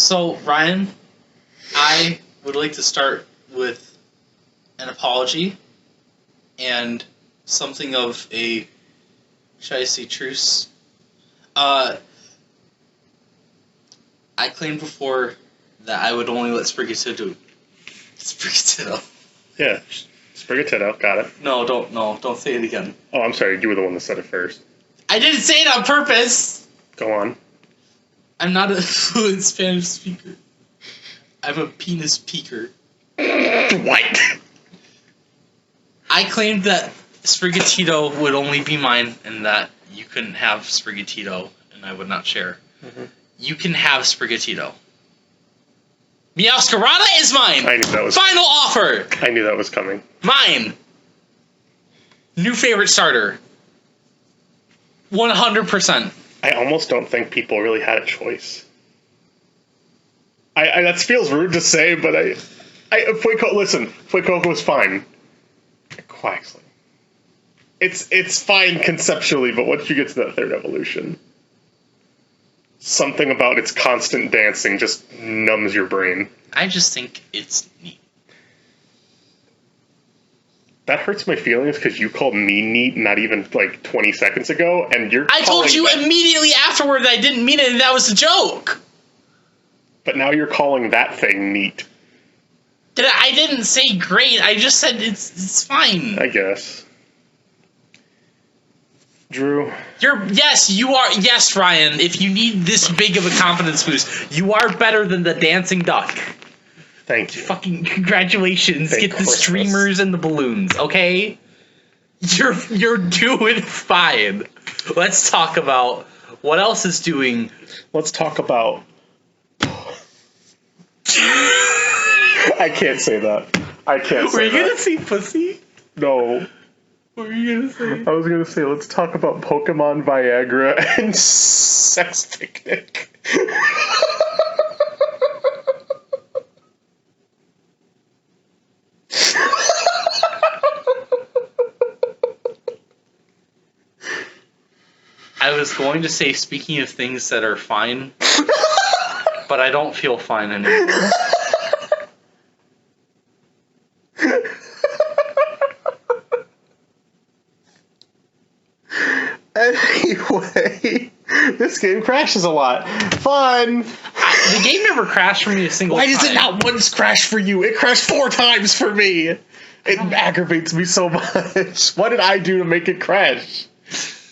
So, Ryan, I would like to start with an apology and something of a, should I say, truce. I claimed before that I would only let Sprigatito. Yeah, Sprigatito, got it. No, don't say it again. Oh, I'm sorry, you were the one that said it first. I didn't say it on purpose! Go on. I'm not a fluent Spanish speaker. I'm a penis peeker. What? I claimed that Sprigatito would only be mine and that you couldn't have Sprigatito and I would not share. Mm-hmm. You can have Sprigatito. Meowscarada is mine! I knew that was... Final offer! I knew that was coming. Mine! New favorite starter. 100%. I almost don't think people really had a choice. I that feels rude to say, but Fuecoco was fine. Quaxley. It's fine conceptually, but once you get to that third evolution, something about its constant dancing just numbs your brain. I just think it's neat. That hurts my feelings because you called me neat not even like 20 seconds ago, and you're. I told you immediately afterward that I didn't mean it and that was a joke. But now you're calling that thing neat. I didn't say great. I just said it's fine. I guess. Drew. Yes, Ryan. If you need this big of a confidence boost, you are better than the dancing duck. Thank you. Fucking congratulations. Thank Get the Christmas. streamers and the balloons, okay? You're doing fine. Let's talk about what else is doing. Let's talk about... I can't say that. I can't say that. Were you gonna say pussy? No. What were you gonna say? I was gonna say, let's talk about Pokemon Viagra and Sex Picnic. I was going to say, speaking of things that are fine, but I don't feel fine anymore. Anyway, this game crashes a lot. Fun! The game never crashed for me a single time. Why does it not once crash for you? It crashed 4 times for me! It aggravates me so much. What did I do to make it crash?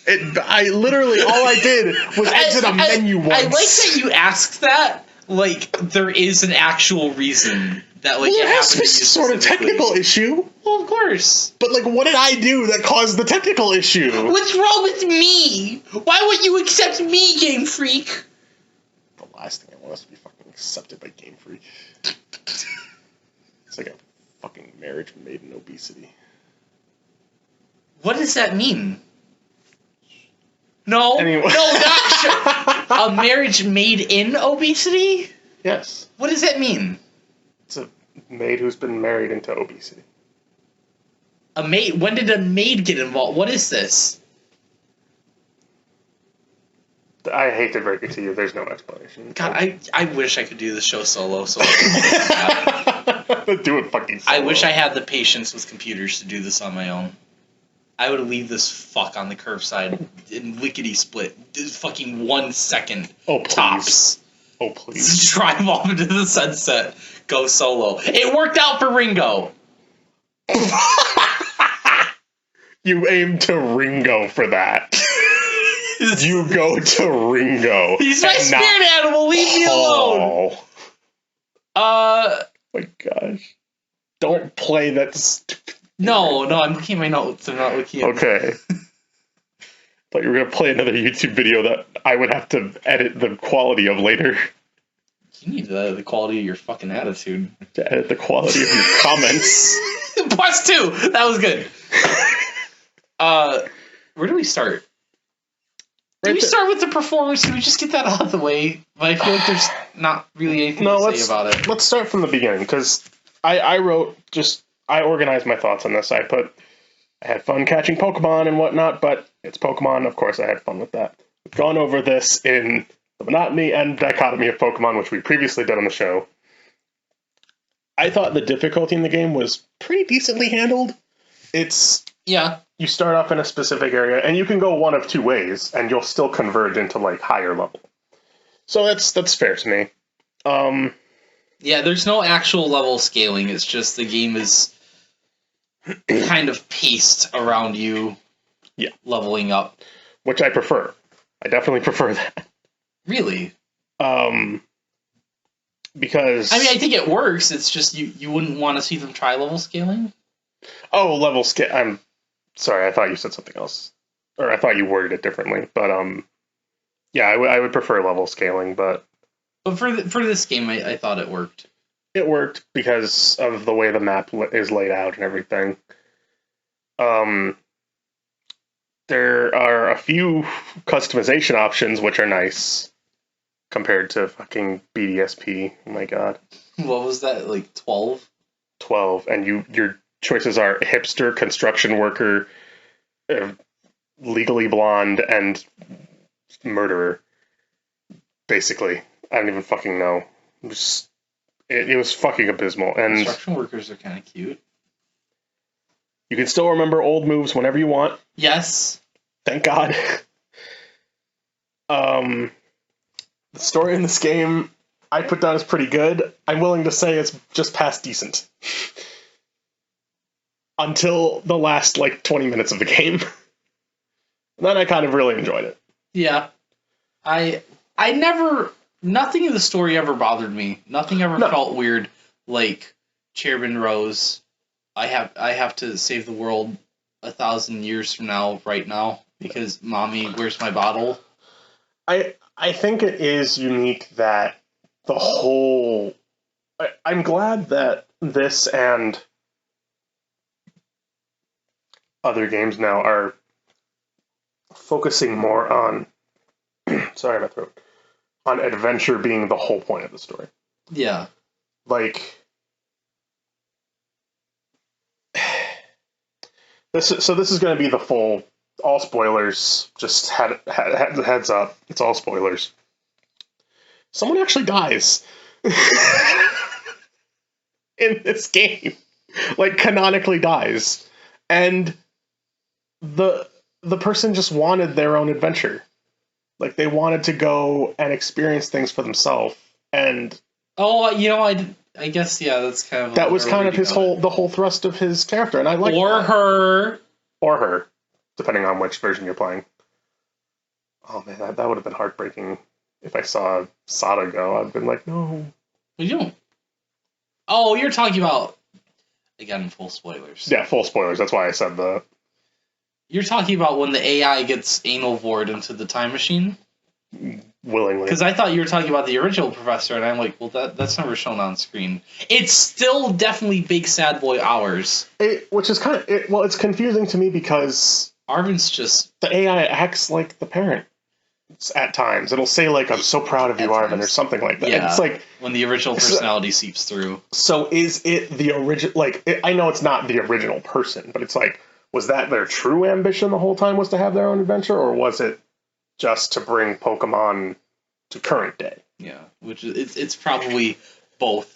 I literally, all I did was exit a menu once. I like that you asked that, like, there is an actual reason that, like, there it has to happened be some sort of technical issue. Well, of course. But, like, what did I do that caused the technical issue? What's wrong with me? Why would you accept me, Game Freak? The last thing I want is to be fucking accepted by Game Freak. It's like a fucking marriage made in obesity. What does that mean? No, anyway. not a marriage made in obesity? Yes. What does that mean? It's a maid who's been married into obesity. A maid? When did a maid get involved? What is this? I hate to break it to you, there's no explanation. God, I wish I could do the show solo. So do it fucking solo. I wish I had the patience with computers to do this on my own. I would leave this fuck on the curbside in lickety split. Fucking 1 second. Oh, please. Tops. Oh, please. Drive off into the sunset. Go solo. It worked out for Ringo. You aim to Ringo for that. You go to Ringo. He's my spirit animal. Leave me alone. My gosh. Don't play that stupid. No, I'm looking at my notes. I'm not looking at. Okay. Thought you were gonna play another YouTube video that I would have to edit the quality of later. You need the quality of your fucking attitude. To edit the quality of your comments. +2. That was good. Where do we start? Do we start with the performance? Do we just get that out of the way? But I feel like there's not really anything to say about it. Let's start from the beginning, because I organized my thoughts on this. I had fun catching Pokemon and whatnot, but it's Pokemon. Of course, I had fun with that. We've gone over this in the monotony and dichotomy of Pokemon, which we previously did on the show. I thought the difficulty in the game was pretty decently handled. You start off in a specific area, and you can go one of two ways, and you'll still converge into like higher level. So that's fair to me. There's no actual level scaling. It's just the game is kind of paced around you. Yeah, leveling up, which I prefer. I definitely prefer that. Really? Because I think it works. It's just you wouldn't want to see them try level scaling. Oh, level scale. I'm sorry. I thought you said something else, or I thought you worded it differently. But yeah, I would prefer level scaling. But for this game, I thought it worked. It worked because of the way the map is laid out and everything. There are a few customization options which are nice compared to fucking BDSP. Oh my god. What was that, like 12? 12, and your choices are hipster, construction worker, legally blonde, and murderer. Basically, I don't even fucking know. It was fucking abysmal. And construction workers are kind of cute. You can still remember old moves whenever you want. Yes. Thank God. The story in this game I put down as pretty good. I'm willing to say it's just past decent. Until the last, 20 minutes of the game. Then I kind of really enjoyed it. Yeah. I nothing in the story ever bothered me. Nothing ever felt weird, like Chairman Rose. I have to save the world 1,000 years from now, right now, because mommy, where's my bottle? I think it is unique that the whole... I'm glad that this and other games now are focusing more on... sorry, my throat. On adventure being the whole point of the story. Yeah. This is going to be the full... All spoilers. Just heads up. It's all spoilers. Someone actually dies. In this game. Canonically dies. And the person just wanted their own adventure. They wanted to go and experience things for themselves. And... I guess, yeah, that's kind of... That was kind of the whole thrust of his character. And I like... Or her. Or her. Depending on which version you're playing. Oh man, that would have been heartbreaking if I saw Sada go. I'd been like, no. You don't. Oh, you're talking about... Again, full spoilers. Yeah, full spoilers. That's why I said that. You're talking about when the AI gets anal bored into the time machine? Willingly. Because I thought you were talking about the original professor, and I'm like, well, that's never shown on screen. It's still definitely big sad boy hours. Which is kind of... it's confusing to me because... Arvin's just... The AI acts like the parent. At times. It'll say, I'm so proud of you, Arvin, or something like that. Yeah, it's when the original personality seeps through. So is it the original... I know it's not the original person, but it's was that their true ambition the whole time, was to have their own adventure, or was it just to bring Pokemon to current day? Yeah, which is it's probably both.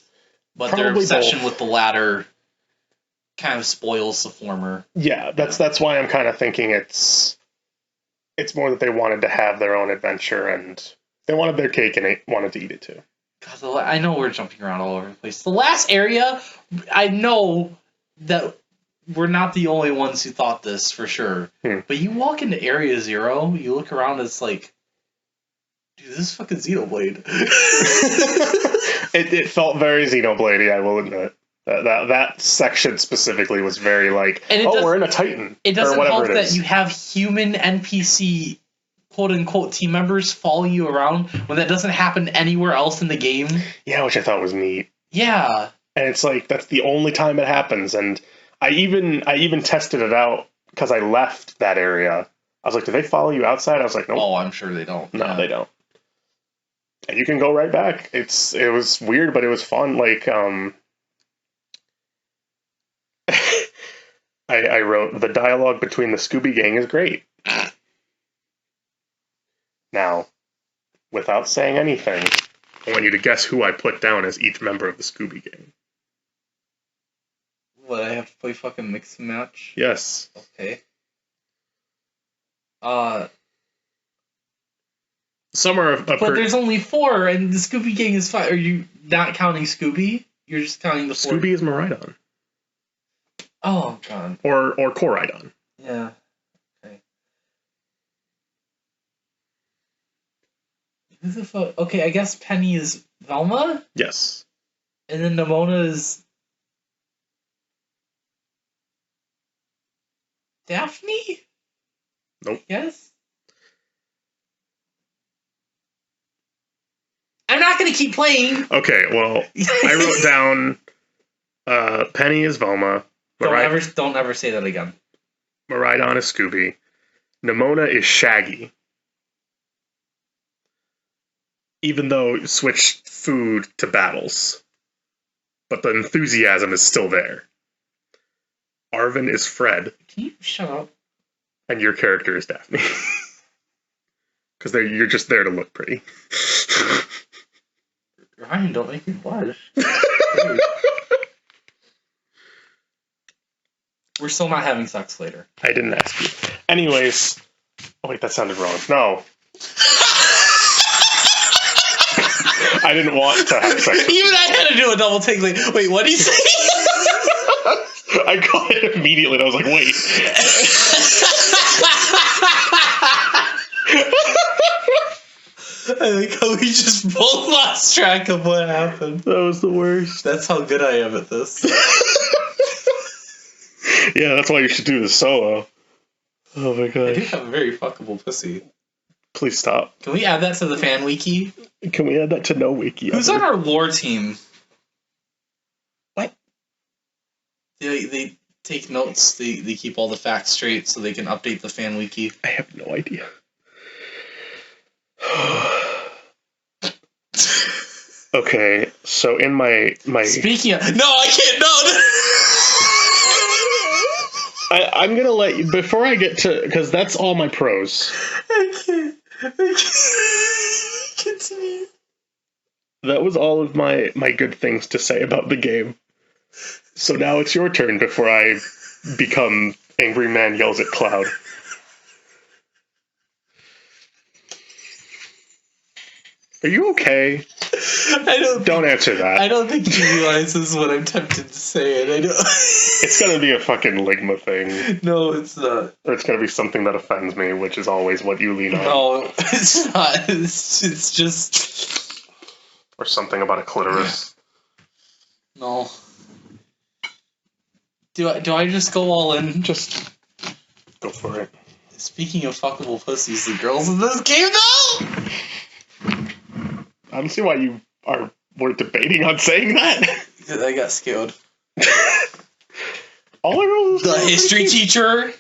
But Probably their obsession both. with the latter kind of spoils the former. Yeah, that's why I'm kind of thinking it's more that they wanted to have their own adventure, and they wanted their cake and wanted to eat it too. God, I know we're jumping around all over the place. The last area, I know that we're not the only ones who thought this for sure. But you walk into Area 0, you look around, it's like, dude, this is fucking Xenoblade. It felt very Xenoblade, I will admit. That section specifically was very we're in a Titan. It doesn't help that you have human NPC quote-unquote team members follow you around when that doesn't happen anywhere else in the game. Yeah, which I thought was neat. Yeah. And it's that's the only time it happens. And I even tested it out because I left that area. I was like, do they follow you outside? I was like, no. Oh, I'm sure they don't. No, they don't. And you can go right back. It was weird, but it was fun. I wrote, the dialogue between the Scooby Gang is great. Now, without saying anything, I want you to guess who I put down as each member of the Scooby Gang. What, I have to play fucking mix and match? Yes. Okay. Some are but there's only 4, and the Scooby Gang is 5. Are you not counting Scooby? You're just counting the 4. Scooby is Miraidon. Oh, God. Or Koraidon. Yeah. Okay. Who the fuck? Okay, I guess Penny is Velma? Yes. And then Nimona is Daphne? Nope. Yes? I'm not gonna keep playing! Okay, well, I wrote down Penny is Velma. Don't ever say that again. Miraidon is Scooby. Nimona is Shaggy. Even though switch food to battles. But the enthusiasm is still there. Arvin is Fred. Can you shut up? And your character is Daphne. Because you're just there to look pretty. Ryan, don't make me blush. We're still not having sex later. I didn't ask you. Anyways. Oh, wait, that sounded wrong. No. I didn't want to have sex. Even I had to do a double take. Like, wait, what did he say? I got it immediately and I was like, wait. I think how we just both lost track of what happened. That was the worst. That's how good I am at this. Yeah, that's why you should do this solo. Oh my I do gosh. have a very fuckable pussy. Please stop. Can we add that to the fan wiki? Can we add that to no wiki? Who's on our lore team? What? They take notes. They keep all the facts straight so they can update the fan wiki. I have no idea. Okay, so in my Speaking of... No, I can't... No! I'm gonna let you, before I get to, because that's all my pros. I can't. Continue. That was all of my good things to say about the game. So now it's your turn before I become Angry Man Yells at Cloud. Are you okay? Don't answer that. I don't think he realizes what I'm tempted to say, and I don't... It's gonna be a fucking Ligma thing. No, it's not. Or it's gonna be something that offends me, which is always what you lean on. No, it's not. It's just... Or something about a clitoris. No. Do I just go all in? Just go for it. Speaking of fuckable pussies, the girls in this game, though? I don't see why you were debating on saying that. I got scared. All I wrote was The history teacher.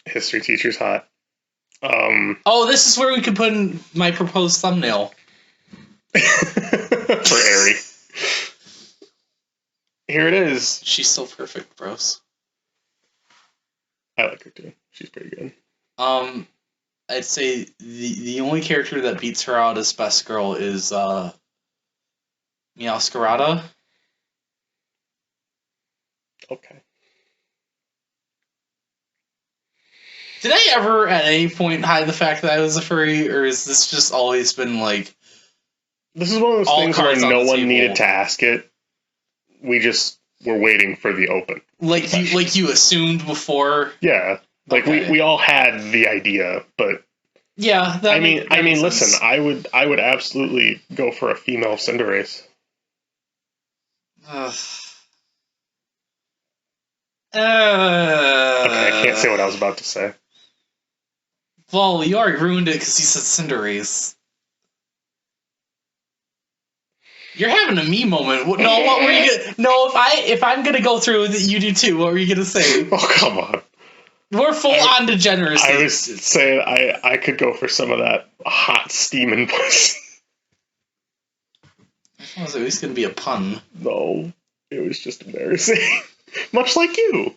History teacher's hot. Oh, this is where we could put in my proposed thumbnail. For Aerie. Here it is. She's so perfect, bros. I like her too. She's pretty good. I'd say the only character that beats her out as best girl is Meowscarada. Okay. Did I ever at any point hide the fact that I was a furry, or has this just always been like... This is one of those all things where cards on no the one table? needed to ask it. We just were waiting for the open. Like you assumed before? Yeah. Like Okay. we all had the idea, but Yeah, that makes listen, sense. I would absolutely go for a female Cinderace. Ugh. Okay, I can't say what I was about to say. Well, you already ruined it because you said Cinderace. You're having a me moment. No, what were you gonna... No, if I'm gonna go through with it, you do too. What were you gonna say? Oh, come on. We're full on degeneracy. I was saying I could go for some of that hot steaming pussy. It was at least gonna be a pun. No, it was just embarrassing. Much like you.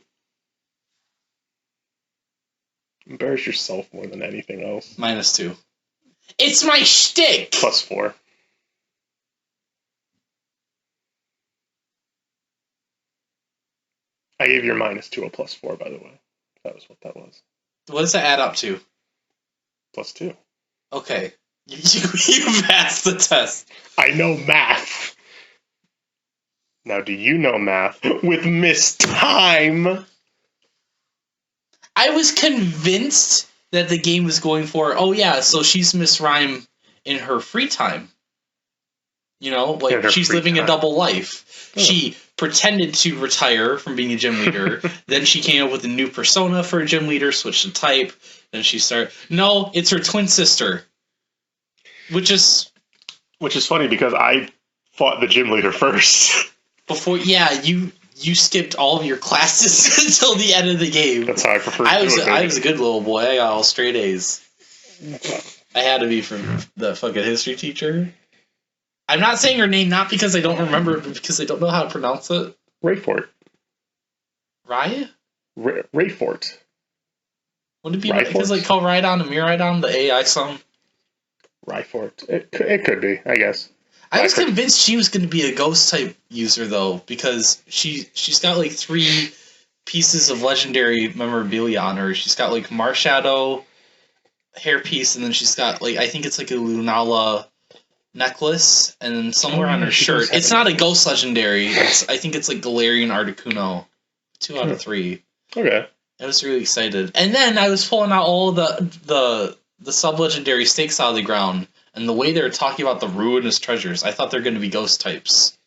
Embarrass yourself more than anything else. -2. It's my shtick. +4. I gave your -2 a +4, by the way. That was what that was. What does that add up to? +2. Okay. You passed the test. I know math. Now, do you know math with Miss Time? I was convinced that the game was going for, oh yeah, so she's Miss Rhyme in her free time. You know, like she's living a double life. Oh. She pretended to retire from being a gym leader. Then she came up with a new persona for a gym leader, switched the type. Then she started. No, it's her twin sister. Which is funny because I fought the gym leader first. Before, yeah, you skipped all of your classes until the end of the game. That's how I prefer to I do it. I was a good little boy. I got all straight A's. I had to be from the fucking history teacher. I'm not saying her name not because I don't remember it, but because I don't know how to pronounce it. Rayfort. Raya? Rayfort. Would it be because like call Rhydon and Miraidon, the AI song? Rayfort. It could be, I guess. I was convinced she was going to be a ghost type user though, because she's got like 3 pieces of legendary memorabilia on her. She's got like Marshadow hairpiece, and then she's got like I think it's like a Lunala necklace, and then somewhere on her shirt. It's not a ghost legendary. I think it's like Galarian Articuno. 2 out of 3. Okay. I was really excited, and then I was pulling out all the sub legendary stakes out of the ground. And the way they were talking about the ruinous treasures, I thought they're going to be ghost types.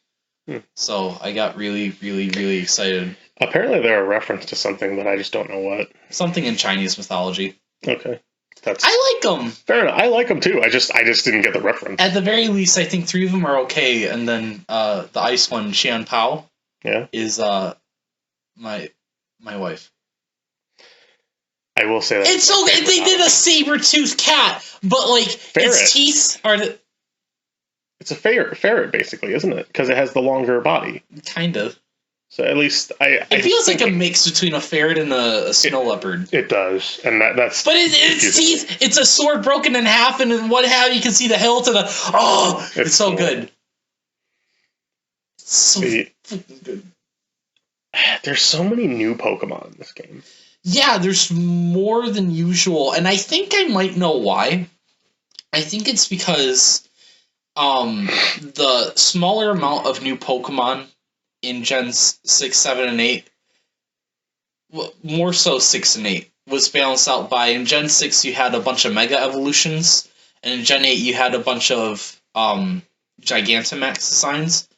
So I got really, really, really excited. Apparently they're a reference to something, but I just don't know what. Something in Chinese mythology. Okay. I like them. Fair enough. I like them too. I just didn't get the reference. At the very least, I think 3 of them are okay. And then the ice one, Xian Pao, is my wife. I will say that. It's so good. They did a saber-toothed cat, but like its teeth are It's a ferret, basically, isn't it? Because it has the longer body. Kind of. So at least it feels like a mix between a ferret and a snow leopard. It does, and that's. But its teeth. It's a sword broken in half, and what have you can see the hilt and it's so cool. Good. It's so fucking good. There's so many new Pokemon in this game. Yeah, there's more than usual, and I think I might know why. I think it's because the smaller amount of new Pokemon in Gens 6, 7, and 8, more so 6 and 8, was balanced out by, in Gen 6 you had a bunch of Mega Evolutions, and in Gen 8 you had a bunch of Gigantamax designs,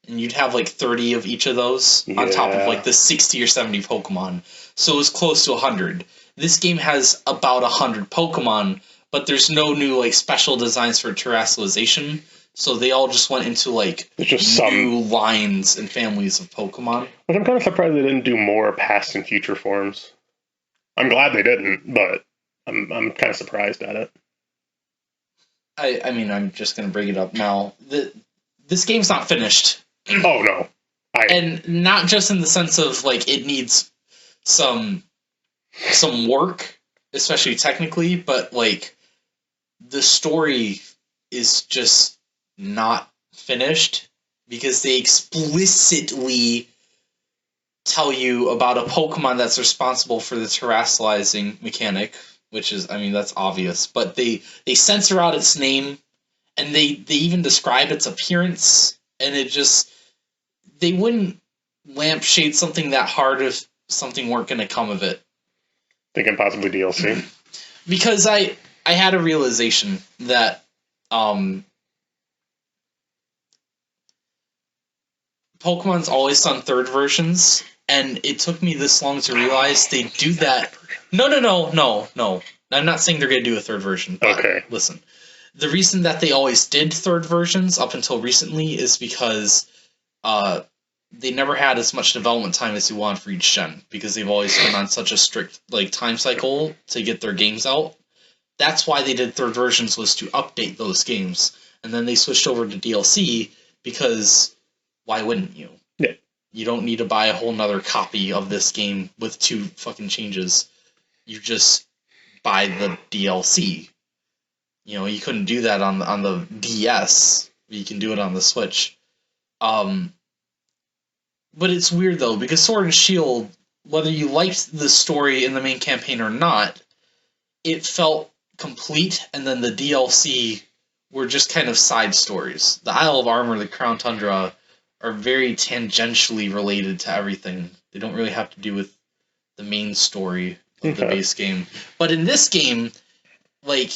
and you'd have like 30 of each of those on top of like the 60 or 70 Pokemon. So it was close to 100. This game has about 100 Pokemon, but there's no new like special designs for terrestrialization. So they all just went into like new lines and families of Pokemon. But I'm kind of surprised they didn't do more past and future forms. I'm glad they didn't, but I'm kind of surprised at it. I mean, I'm just gonna bring it up now. This game's not finished. Oh no, and not just in the sense of like it needs some work, especially technically, but like the story is just not finished because they explicitly tell you about a Pokemon that's responsible for the terrestrializing mechanic, which is, I mean, that's obvious, but they censor out its name, and they even describe its appearance, and it just, they wouldn't lampshade something that hard if something weren't going to come of it. Thinking possibly DLC? Because I had a realization that Pokemon's always done third versions, and it took me this long to realize they do that. No. I'm not saying they're going to do a third version, but okay. Listen. The reason that they always did third versions up until recently is because they never had as much development time as you want for each gen, because they've always been on such a strict like time cycle to get their games out. That's why they did third versions, was to update those games. And then they switched over to DLC because why wouldn't you? Yeah. You don't need to buy a whole nother copy of this game with 2 fucking changes. You just buy the DLC. You couldn't do that on the DS. You can do it on the Switch. But it's weird though, because Sword and Shield, whether you liked the story in the main campaign or not, it felt complete, and then the DLC were just kind of side stories. The Isle of Armor, the Crown Tundra are very tangentially related to everything. They don't really have to do with the main story of the base game. But in this game, like,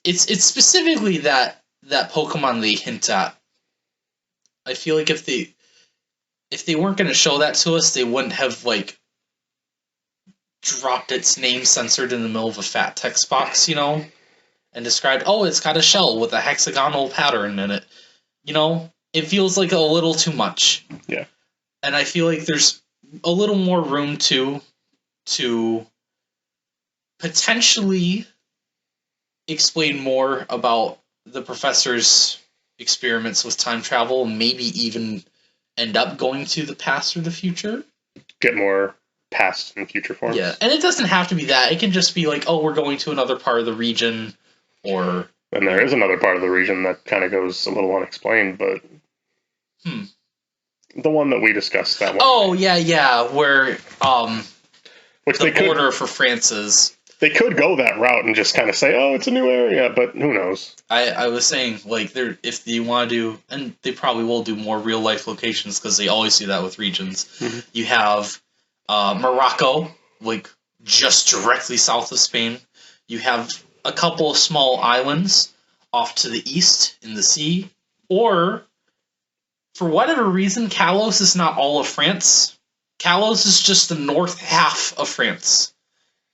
it's specifically that Pokemon they hint at. I feel like if they weren't going to show that to us, they wouldn't have like dropped its name censored in the middle of a fat text box, and described, oh, it's got a shell with a hexagonal pattern in it. It feels like a little too much. Yeah. And I feel like there's a little more room to potentially explain more about the professor's experiments with time travel, and maybe even end up going to the past or the future. Get more past and future forms. Yeah, and it doesn't have to be that. It can just be like, oh, we're going to another part of the region, or... And there is another part of the region that kind of goes a little unexplained, but... The one that we discussed, that one. Oh, yeah, where Which the border for France is. They could go that route and just kind of say, oh, it's a new area, but who knows? I was saying, like, if you want to do, and they probably will do more real-life locations, because they always do that with regions. Mm-hmm. You have Morocco, like, just directly south of Spain. You have a couple of small islands off to the east in the sea. Or, for whatever reason, Kalos is not all of France. Kalos is just the north half of France.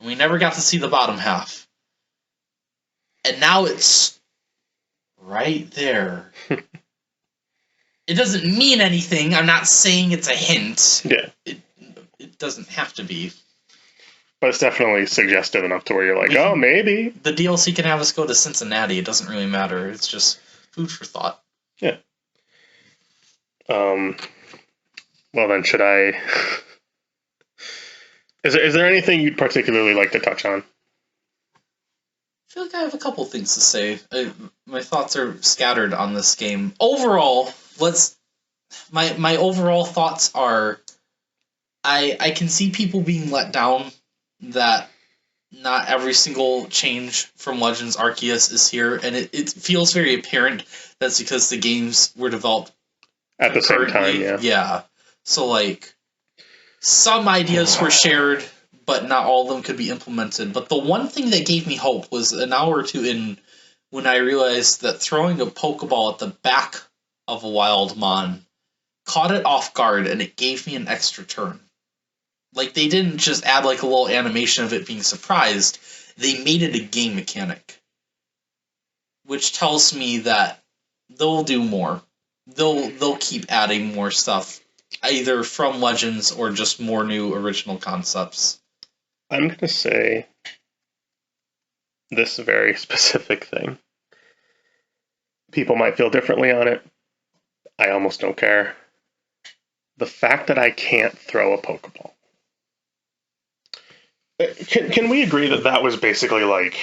We never got to see the bottom half. And now it's right there. It doesn't mean anything. I'm not saying it's a hint. Yeah. It doesn't have to be. But it's definitely suggestive enough to where you're like, oh, maybe. The DLC can have us go to Cincinnati. It doesn't really matter. It's just food for thought. Yeah. Well, then, should I... Is there anything you'd particularly like to touch on? I feel like I have a couple things to say. My thoughts are scattered on this game. Overall, my overall thoughts are, I can see people being let down that not every single change from Legends Arceus is here, and it feels very apparent that's because the games were developed at the same time. Yeah. So like, some ideas were shared, but not all of them could be implemented. But the one thing that gave me hope was an hour or two in, when I realized that throwing a Pokeball at the back of a Wildmon caught it off guard, and it gave me an extra turn. Like, they didn't just add like a little animation of it being surprised, they made it a game mechanic. Which tells me that they'll do more. They'll keep adding more stuff, either from Legends or just more new original concepts. I'm going to say this very specific thing. People might feel differently on it. I almost don't care. The fact that I can't throw a Pokeball. Can we agree that that was basically like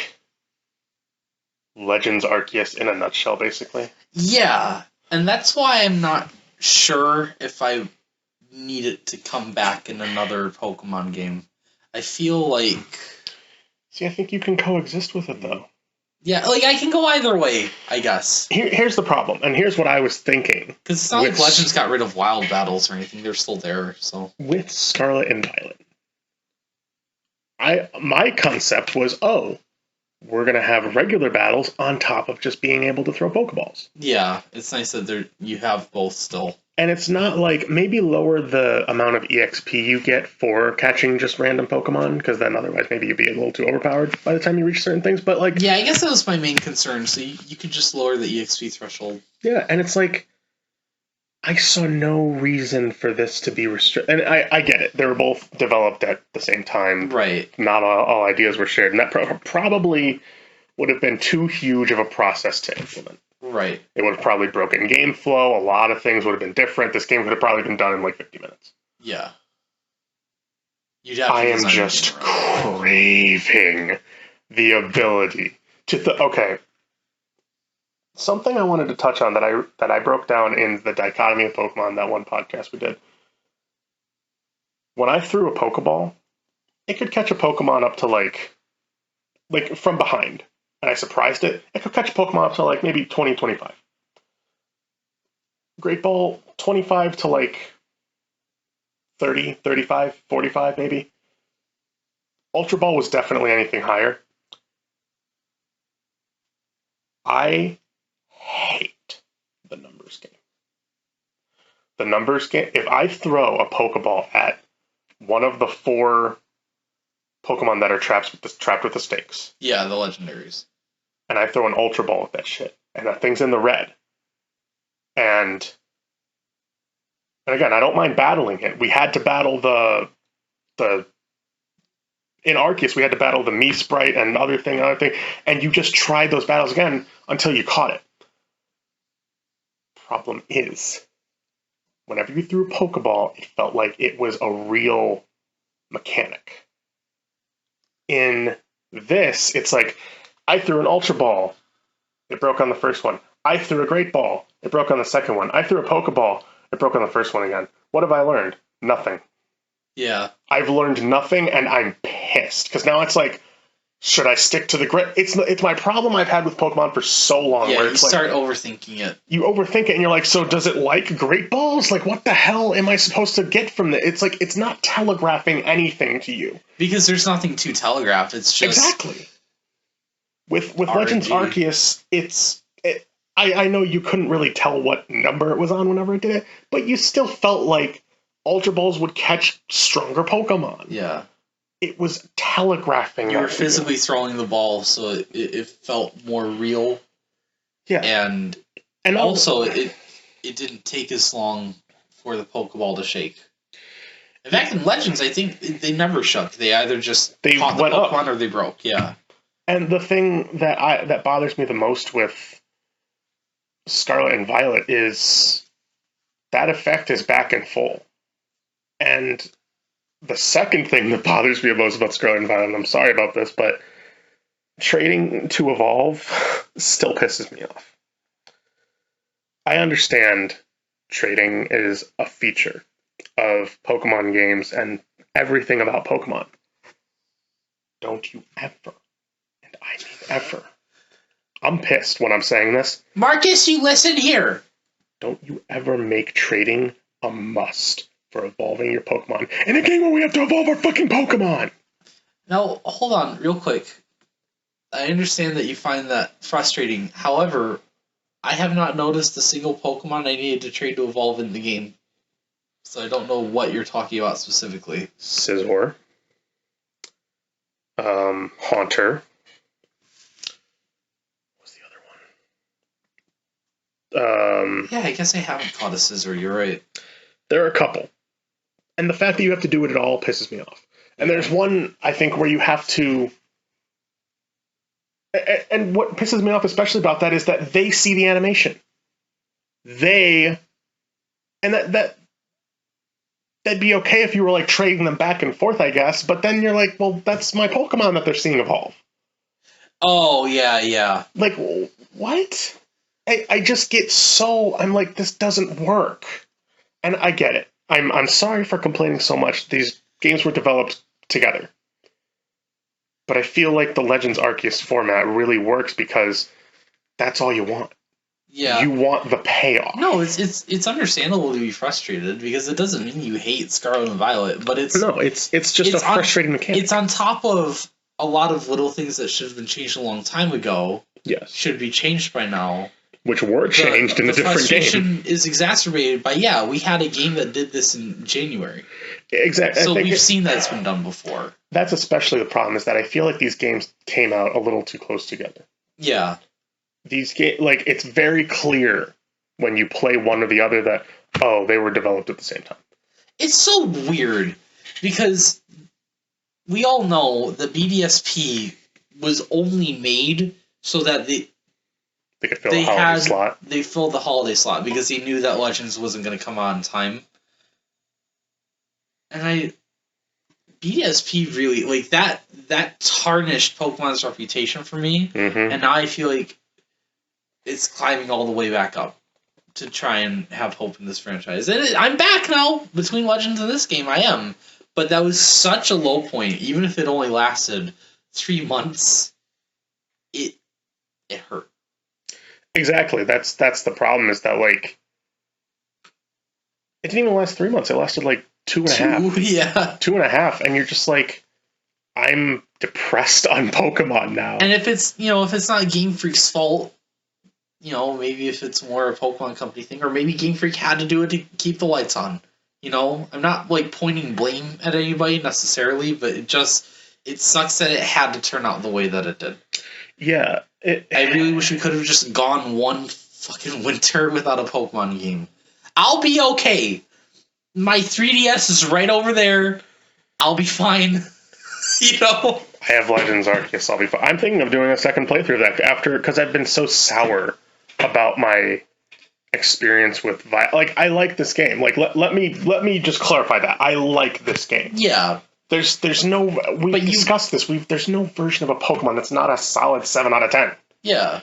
Legends Arceus in a nutshell, basically? Yeah, and that's why I'm not sure if I need it to come back in another Pokemon game. I feel like... See, I think you can coexist with it, though. Yeah, like, I can go either way, I guess. Here's the problem, and here's what I was thinking. Because it's not like Legends got rid of wild battles or anything. They're still there, so... With Scarlet and Violet, my concept was, we're going to have regular battles on top of just being able to throw Pokeballs. Yeah, it's nice that you have both still. And it's not like, maybe lower the amount of EXP you get for catching just random Pokemon, because then otherwise maybe you'd be a little too overpowered by the time you reach certain things, but like... Yeah, I guess that was my main concern, so you could just lower the EXP threshold. Yeah, and it's like, I saw no reason for this to be restricted. And I get it. They were both developed at the same time. Right. Not all ideas were shared. And that probably would have been too huge of a process to implement. Right. It would have probably broken game flow. A lot of things would have been different. This game could have probably been done in like 50 minutes. Yeah. I am just craving the ability to okay. Something I wanted to touch on that I broke down in the dichotomy of Pokemon, that one podcast we did. When I threw a Pokeball, it could catch a Pokemon up to like from behind, and I surprised it. It could catch a Pokemon up to like maybe 20, 25. Great Ball, 25 to like 30, 35, 45 maybe. Ultra Ball was definitely anything higher. I hate the numbers game. The numbers game, if I throw a Pokeball at one of the 4 Pokemon that are trapped with the stakes. Yeah, the legendaries. And I throw an Ultra Ball at that shit. And that thing's in the red. And again, I don't mind battling it. We had to battle the in Arceus, we had to battle the Mii Sprite and other thing, and you just tried those battles again until you caught it. Problem is, whenever you threw a Pokeball, it felt like it was a real mechanic. In this, it's like, I threw an Ultra Ball, it broke on the first one. I threw a Great Ball, it broke on the second one. I threw a Pokeball, it broke on the first one again. What have I learned? Nothing. Yeah. I've learned nothing, and I'm pissed. Because now it's like, should I stick to the Great? It's my problem I've had with Pokemon for so long. Yeah, where you it's start like, overthinking it. You overthink it, and you're like, so does it like Great Balls? Like, what the hell am I supposed to get from this? It's like, it's not telegraphing anything to you. Because there's nothing to telegraph. It's just... Exactly. With Legends Arceus, I know you couldn't really tell what number it was on whenever it did it, but you still felt like Ultra Balls would catch stronger Pokemon. Yeah. It was telegraphing. You were physically throwing the ball, so it felt more real. Yeah. And also, it didn't take as long for the Pokeball to shake. In fact, in Legends, I think they never shook. They either just caught the Pokemon or they broke. Yeah. And the thing that bothers me the most with Scarlet and Violet is that effect is back in full. And the second thing that bothers me most about Scarlet and Violet, and I'm sorry about this, but trading to evolve still pisses me off. I understand trading is a feature of Pokemon games and everything about Pokemon. Don't you ever, and I mean ever, I'm pissed when I'm saying this. Marcus, you listen here. Don't you ever make trading a must for evolving your Pokemon in a game where we have to evolve our fucking Pokemon. Now, hold on, real quick. I understand that you find that frustrating. However, I have not noticed a single Pokemon I needed to trade to evolve in the game. So I don't know what you're talking about specifically. Scizor. Haunter. What's the other one? Yeah, I guess I haven't caught a Scizor, you're right. There are a couple. And the fact that you have to do it at all pisses me off. And there's one, I think, where you have to... And what pisses me off especially about that is that they see the animation. And that'd be okay if you were like trading them back and forth, I guess. But then you're like, well, that's my Pokemon that they're seeing evolve. Oh, yeah. Like, what? I just get so... I'm like, this doesn't work. And I get it. I'm sorry for complaining so much. These games were developed together. But I feel like the Legends Arceus format really works because that's all you want. Yeah. You want the payoff. No, it's understandable to be frustrated because it doesn't mean you hate Scarlet and Violet, but it's just a frustrating mechanic. It's on top of a lot of little things that should have been changed a long time ago. Yes. Should be changed by now. Which were changed in a different game. The frustration is exacerbated by, we had a game that did this in January. Exactly. So we've seen that it's been done before. That's especially the problem, is that I feel like these games came out a little too close together. Yeah. These games, like, it's very clear when you play one or the other that, they were developed at the same time. It's so weird, because we all know the BDSP was only made so that they could fill the holiday slot. They filled the holiday slot because they knew that Legends wasn't going to come out in time. And BDSP really, like, that tarnished Pokemon's reputation for me, Mm-hmm. and now I feel like it's climbing all the way back up to try and have hope in this franchise. And I'm back now between Legends and this game. I am, but that was such a low point. Even if it only lasted 3 months, it hurt. Exactly. That's the problem. Is that like it didn't even last 3 months. It lasted like 2.5. Yeah. 2.5, and you're just like, I'm depressed on Pokemon now. And if it's not Game Freak's fault, maybe if it's more a Pokemon Company thing, or maybe Game Freak had to do it to keep the lights on. I'm not like pointing blame at anybody necessarily, but it sucks that it had to turn out the way that it did. Yeah. I really wish we could have just gone one fucking winter without a Pokemon game. I'll be okay. My 3DS is right over there. I'll be fine. I have Legends Arceus. I'll be fine. I'm thinking of doing a second playthrough of that because I've been so sour about my experience with like, I like this game. Like, let me just clarify that. I like this game. Yeah. There's no, discussed this. There's no version of a Pokemon that's not a solid 7 out of 10. Yeah.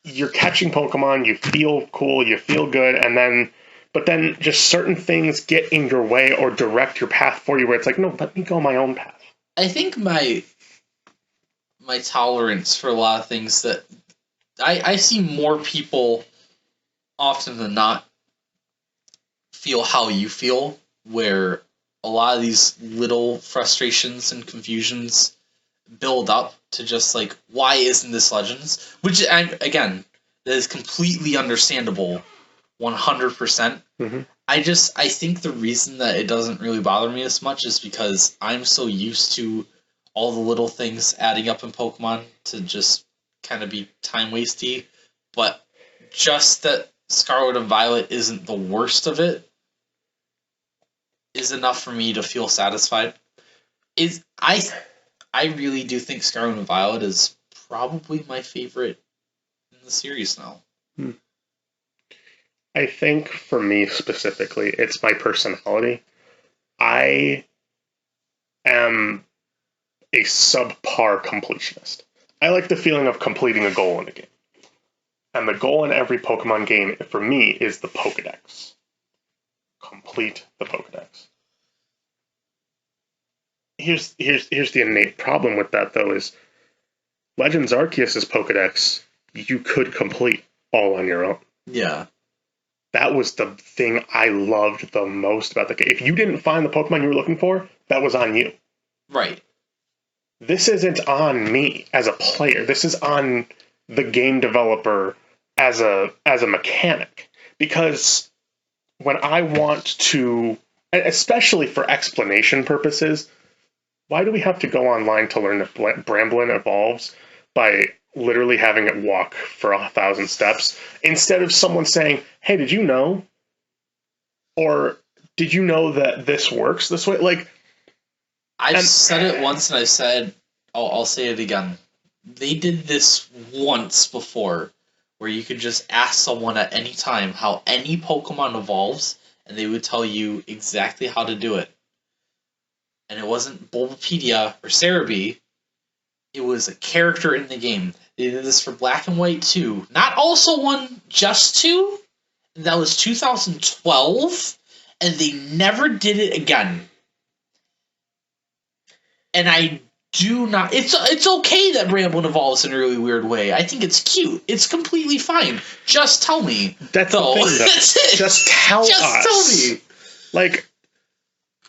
You're catching Pokemon, you feel cool, you feel good, but then just certain things get in your way or direct your path for you where it's like, no, let me go my own path. I think my tolerance for a lot of things that I see more people often than not feel how you feel, where a lot of these little frustrations and confusions build up to just like, why isn't this Legends? Which, again, that is completely understandable, 100%. Mm-hmm. I think the reason that it doesn't really bother me as much is because I'm so used to all the little things adding up in Pokemon to just kind of be time wasty. But just that Scarlet and Violet isn't the worst of it is enough for me to feel satisfied. I really do think Scarlet and Violet is probably my favorite in the series now. I think for me specifically, it's my personality. I am a subpar completionist. I like the feeling of completing a goal in a game. And the goal in every Pokemon game, for me, is the Pokedex. Complete the Pokedex. Here's the innate problem with that, though, is Legends Arceus' Pokedex, you could complete all on your own. Yeah. That was the thing I loved the most about the game. If you didn't find the Pokemon you were looking for, that was on you. Right. This isn't on me as a player. This is on the game developer as a mechanic. Because when I want to, especially for explanation purposes, why do we have to go online to learn that Bramblin evolves by literally having it walk for 1,000 steps instead of someone saying, hey, did you know? Or did you know that this works this way? Like, I've said it once, and I've said, I'll say it again. They did this once before, where you could just ask someone at any time how any Pokemon evolves, and they would tell you exactly how to do it. And it wasn't Bulbapedia or Cerebi. It was a character in the game. They did this for Black and White 2. Not also one, just 2. That was 2012. And they never did it again. And I do not... It's okay that Bramblin evolves in a really weird way. I think it's cute. It's completely fine. Just tell me. That's the thing, That's it. Just tell us. Just tell me. Like,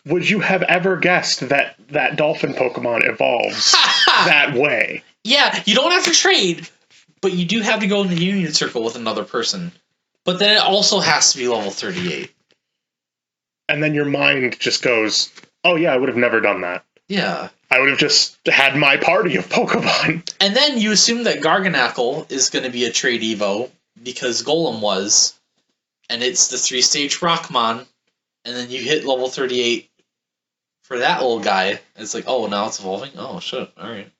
would you have ever guessed that dolphin Pokemon evolves that way? Yeah, you don't have to trade, but you do have to go in the Union Circle with another person. But then it also has to be level 38. And then your mind just goes, oh yeah, I would have never done that. Yeah. I would have just had my party of Pokemon. And then you assume that Garganacl is going to be a trade Evo, because Golem was, and it's the 3-stage Rockmon, and then you hit level 38 for that little guy, and it's like, oh, now it's evolving? Oh, shit, alright.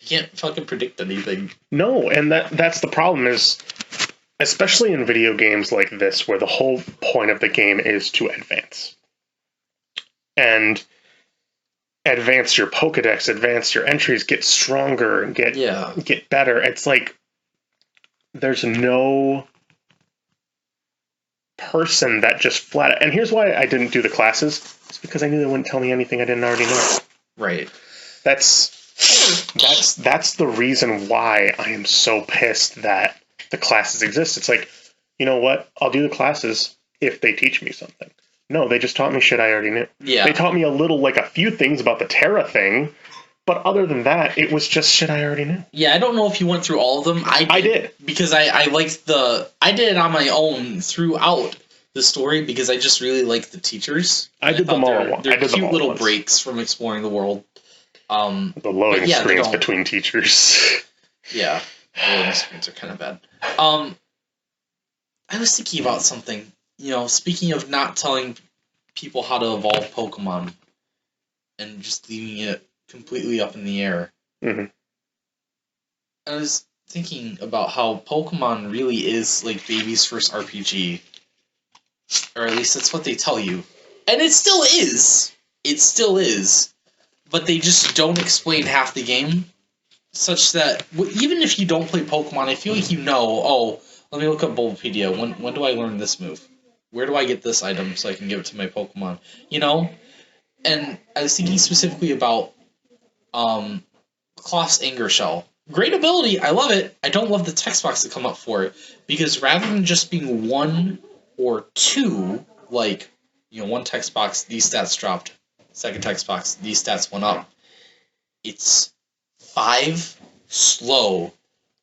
You can't fucking predict anything. No, and that's the problem is, especially in video games like this, where the whole point of the game is to advance. And advance your Pokedex, advance your entries, get stronger, and get better. It's like there's no person that just flat. And here's why I didn't do the classes. It's because I knew they wouldn't tell me anything I didn't already know. Right. That's the reason why I am so pissed that the classes exist. It's like, you know what? I'll do the classes if they teach me something. No, they just taught me shit I already knew. Yeah. They taught me a few things about the Terra thing, but other than that, it was just shit I already knew. Yeah, I don't know if you went through all of them. I did. Because I liked I did it on my own throughout the story because I just really liked the teachers. I did them all at once. They're cute little breaks from exploring the world. The loading screens between teachers. Yeah, the loading screens are kind of bad. I was thinking about something. You know, speaking of not telling people how to evolve Pokemon and just leaving it completely up in the air. Mm-hmm. I was thinking about how Pokemon really is like baby's first RPG. Or at least that's what they tell you. And it still is. It still is. But they just don't explain half the game. Such that, even if you don't play Pokemon, I feel like you know, let me look up Bulbapedia. When do I learn this move? Where do I get this item so I can give it to my Pokemon? You know? And I was thinking specifically about Cloth's Anger Shell. Great ability, I love it. I don't love the text box that come up for it. Because rather than just being 1 or 2, like, you know, one text box, these stats dropped. Second text box, these stats went up. It's 5 slow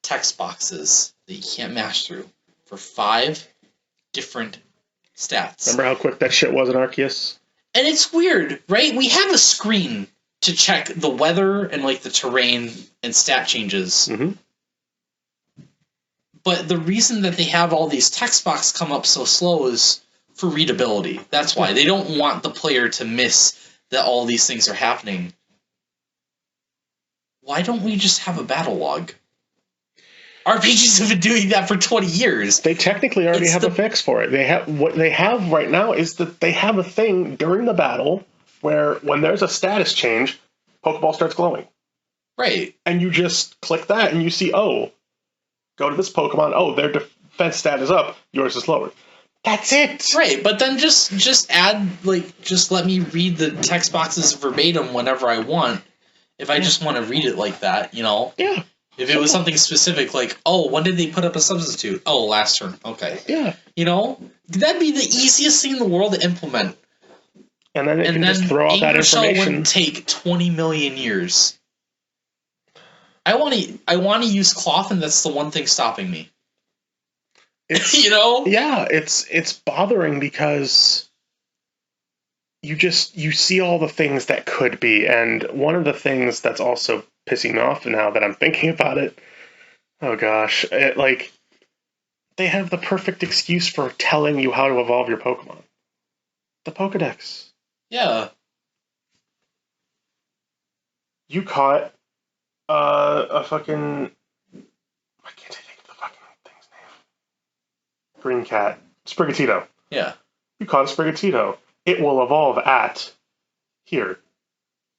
text boxes that you can't mash through for 5 different stats. Remember how quick that shit was in Arceus? And it's weird, right? We have a screen to check the weather and like the terrain and stat changes. Mm-hmm. But the reason that they have all these text boxes come up so slow is for readability. That's why. They don't want the player to miss that all these things are happening. Why don't we just have a battle log? RPGs have been doing that for 20 years. They technically already have a fix for it. What they have right now is that they have a thing during the battle where when there's a status change, Pokeball starts glowing. Right. And you just click that and you see, go to this Pokemon. Their defense stat is up. Yours is lower. That's it. Right, but then just add, just let me read the text boxes verbatim whenever I want. If I just want to read it like that, you know? Yeah. If it was something specific, like, when did they put up a substitute? Last turn. Okay. Yeah. You know? That'd be the easiest thing in the world to implement. And then it can just throw out that information. Wouldn't take 20 million years. I want to use Cloth, and that's the one thing stopping me. You know? Yeah, it's bothering because you see all the things that could be, and one of the things that's also pissing me off now that I'm thinking about it, oh gosh, they have the perfect excuse for telling you how to evolve your Pokemon. The Pokedex. Yeah. You caught a fucking... Why can't I think of the fucking thing's name? Green cat. Sprigatito. Yeah. You caught a Sprigatito. It will evolve at... here.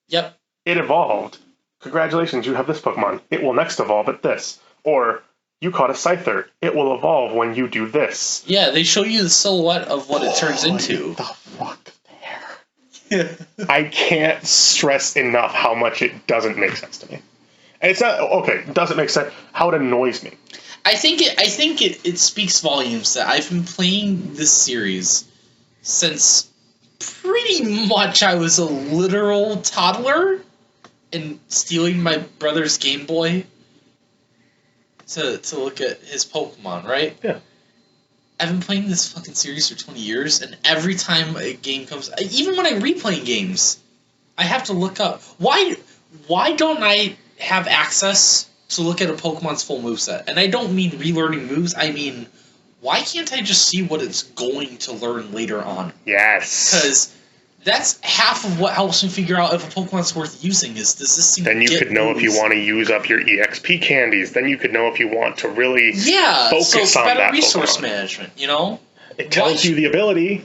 Yep. It evolved. Congratulations, you have this Pokemon. It will next evolve at this. Or, you caught a Scyther. It will evolve when you do this. Yeah, they show you the silhouette of what it turns into. What the fuck there? I can't stress enough how much it doesn't make sense to me. And it's not... Okay, it doesn't make sense. How it annoys me. I think it speaks volumes that I've been playing this series since pretty much I was a literal toddler and stealing my brother's Game Boy to look at his Pokemon, right? Yeah. I've been playing this fucking series for 20 years, and every time a game comes... Even when I'm replaying games, I have to look up... Why don't I have access to look at a Pokemon's full moveset? And I don't mean relearning moves, I mean... Why can't I just see what it's going to learn later on? Yes. Because that's half of what helps me figure out if a Pokemon's worth using is, does this thing Then you could know if you want to use up your EXP candies. Then you could know if you want to really focus on that resource Pokemon. management, you know? It tells you the ability.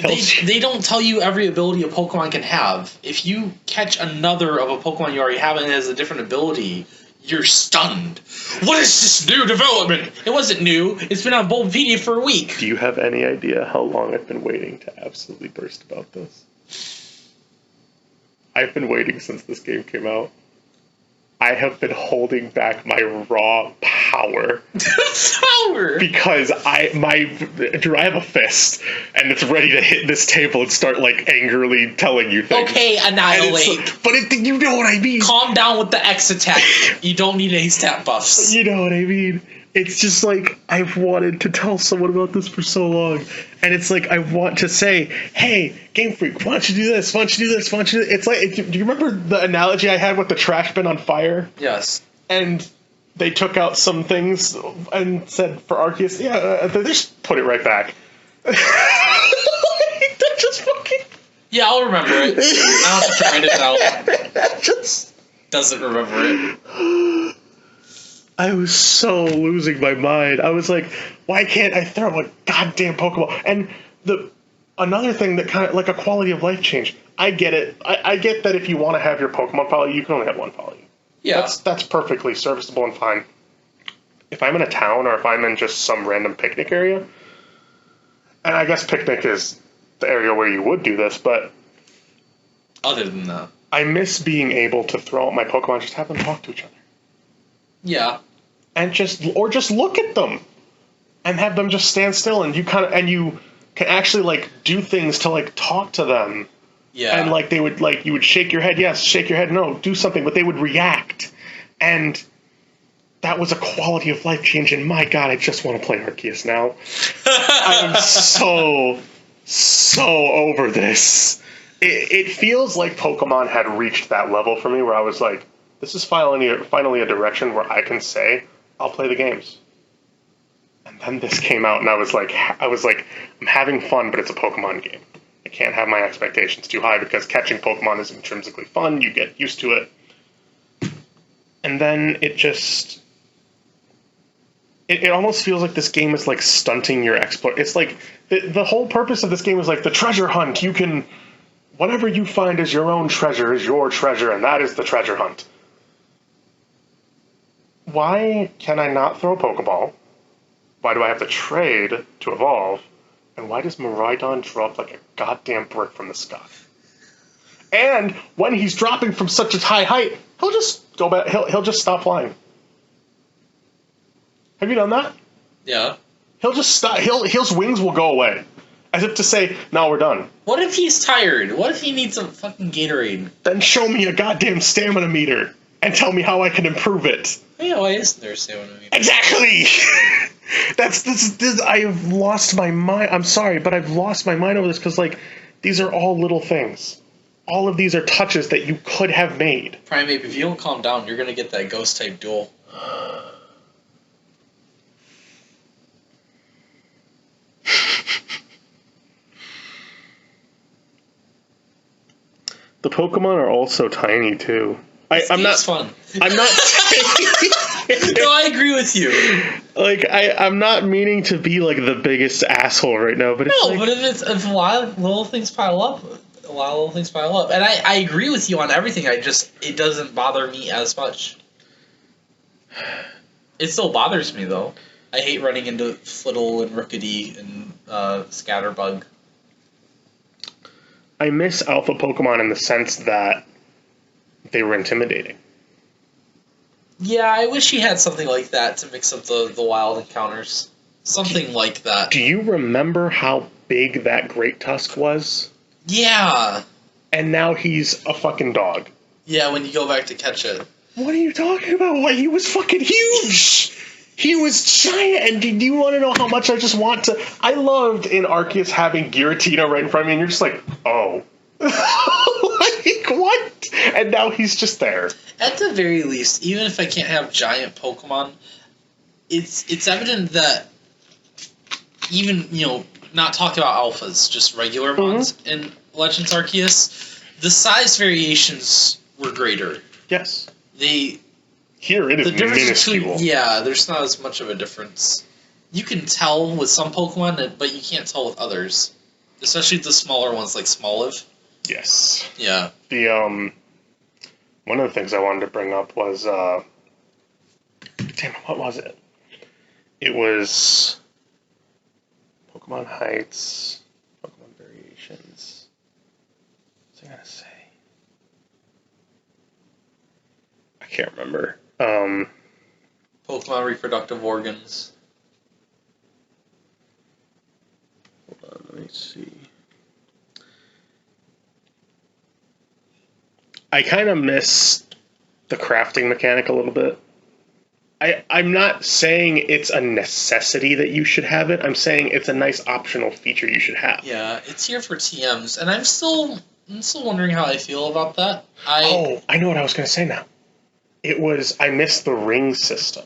They don't tell you every ability a Pokemon can have. If you catch another of a Pokemon you already have and it has a different ability, you're stunned. What is this new development? It wasn't new. It's been on Bulbapedia for a week. Do you have any idea how long I've been waiting to absolutely burst about this? I've been waiting since this game came out. I have been holding back my raw power. Power! Because I have a fist, and it's ready to hit this table and start, like, angrily telling you things. Okay, Annihilate. But you know what I mean. Calm down with the X attack. You don't need any stat buffs. You know what I mean. It's just like, I've wanted to tell someone about this for so long. And it's like, I want to say, hey, Game Freak, why don't you do this? Why don't you do this? Why don't you do this? It's like, do you remember the analogy I had with the trash bin on fire? Yes. And they took out some things and said for Arceus, they just put it right back. They're just fucking... Yeah, I'll remember it. I don't have to find it out. Just... Doesn't remember it. I was so losing my mind. I was like, why can't I throw a goddamn Pokeball? And another thing that kind of, like a quality of life change. I get it. I get that if you want to have your Pokemon follow you, you can only have one follow you. Yeah. That's perfectly serviceable and fine. If I'm in a town or if I'm in just some random picnic area, and I guess picnic is the area where you would do this, but other than that, I miss being able to throw out my Pokemon, just have them talk to each other. Yeah. And just look at them and have them just stand still, and you can actually like do things to like talk to them. Yeah. And like you would shake your head, yes, shake your head, no, do something, but they would react. And that was a quality of life change, and my god, I just want to play Arceus now. I am so over this. It feels like Pokemon had reached that level for me where I was like, this is finally a direction where I can say, I'll play the games. And then this came out, and I was like, I'm having fun, but it's a Pokemon game. I can't have my expectations too high because catching Pokemon is intrinsically fun. You get used to it. And then it just... It almost feels like this game is like stunting your explore. It's like, the whole purpose of this game is like the treasure hunt. You can... Whatever you find as your own treasure is your treasure, and that is the treasure hunt. Why can I not throw a Pokeball? Why do I have to trade to evolve? And why does Miraidon drop like a goddamn brick from the sky? And when he's dropping from such a high height, he'll just go back. He'll just stop flying. Have you done that? Yeah. He'll just stop. His wings will go away, as if to say, "No, we're done." What if he's tired? What if he needs some fucking Gatorade? Then show me a goddamn stamina meter and tell me how I can improve it. Yeah, why isn't there a stamina meter? Exactly. I've lost my mind. I'm sorry, but I've lost my mind over this because, like, these are all little things. All of these are touches that you could have made. Primeape, if you don't calm down, you're gonna get that ghost type duel. The Pokemon are all so tiny too. I'm not fun. I'm not. No, I agree with you. Like I'm not meaning to be like the biggest asshole right now, but it's but if a lot of little things pile up, and I agree with you on everything. It doesn't bother me as much. It still bothers me though. I hate running into Flittle and Rookidee and Scatterbug. I miss alpha Pokemon in the sense that they were intimidating. Yeah, I wish he had something like that to mix up the wild encounters. Something like that. Do you remember how big that Great Tusk was? Yeah. And now he's a fucking dog. Yeah, when you go back to catch it. What are you talking about? Like, he was fucking huge! He was giant, and do you want to know how much I just want to... I loved in Arceus having Giratina right in front of me, and you're just like, oh. Like, what? And now he's just there. At the very least, even if I can't have giant Pokemon, it's evident that even, not talking about alphas, just regular mons in Legends Arceus, the size variations were greater. Yes. Here it is minuscule. There's not as much of a difference. You can tell with some Pokemon, but you can't tell with others. Especially the smaller ones like Smoliv. Yes. Yeah. The one of the things I wanted to bring up was damn, what was it? It was Pokemon Heights, Pokemon Variations. What's I gonna say? I can't remember. Pokemon reproductive organs. Hold on, let me see. I kind of miss the crafting mechanic a little bit. I'm not saying it's a necessity that you should have it. I'm saying it's a nice optional feature you should have. Yeah, it's here for TMs, and I'm still wondering how I feel about that. I know what I was going to say now. I missed the ring system.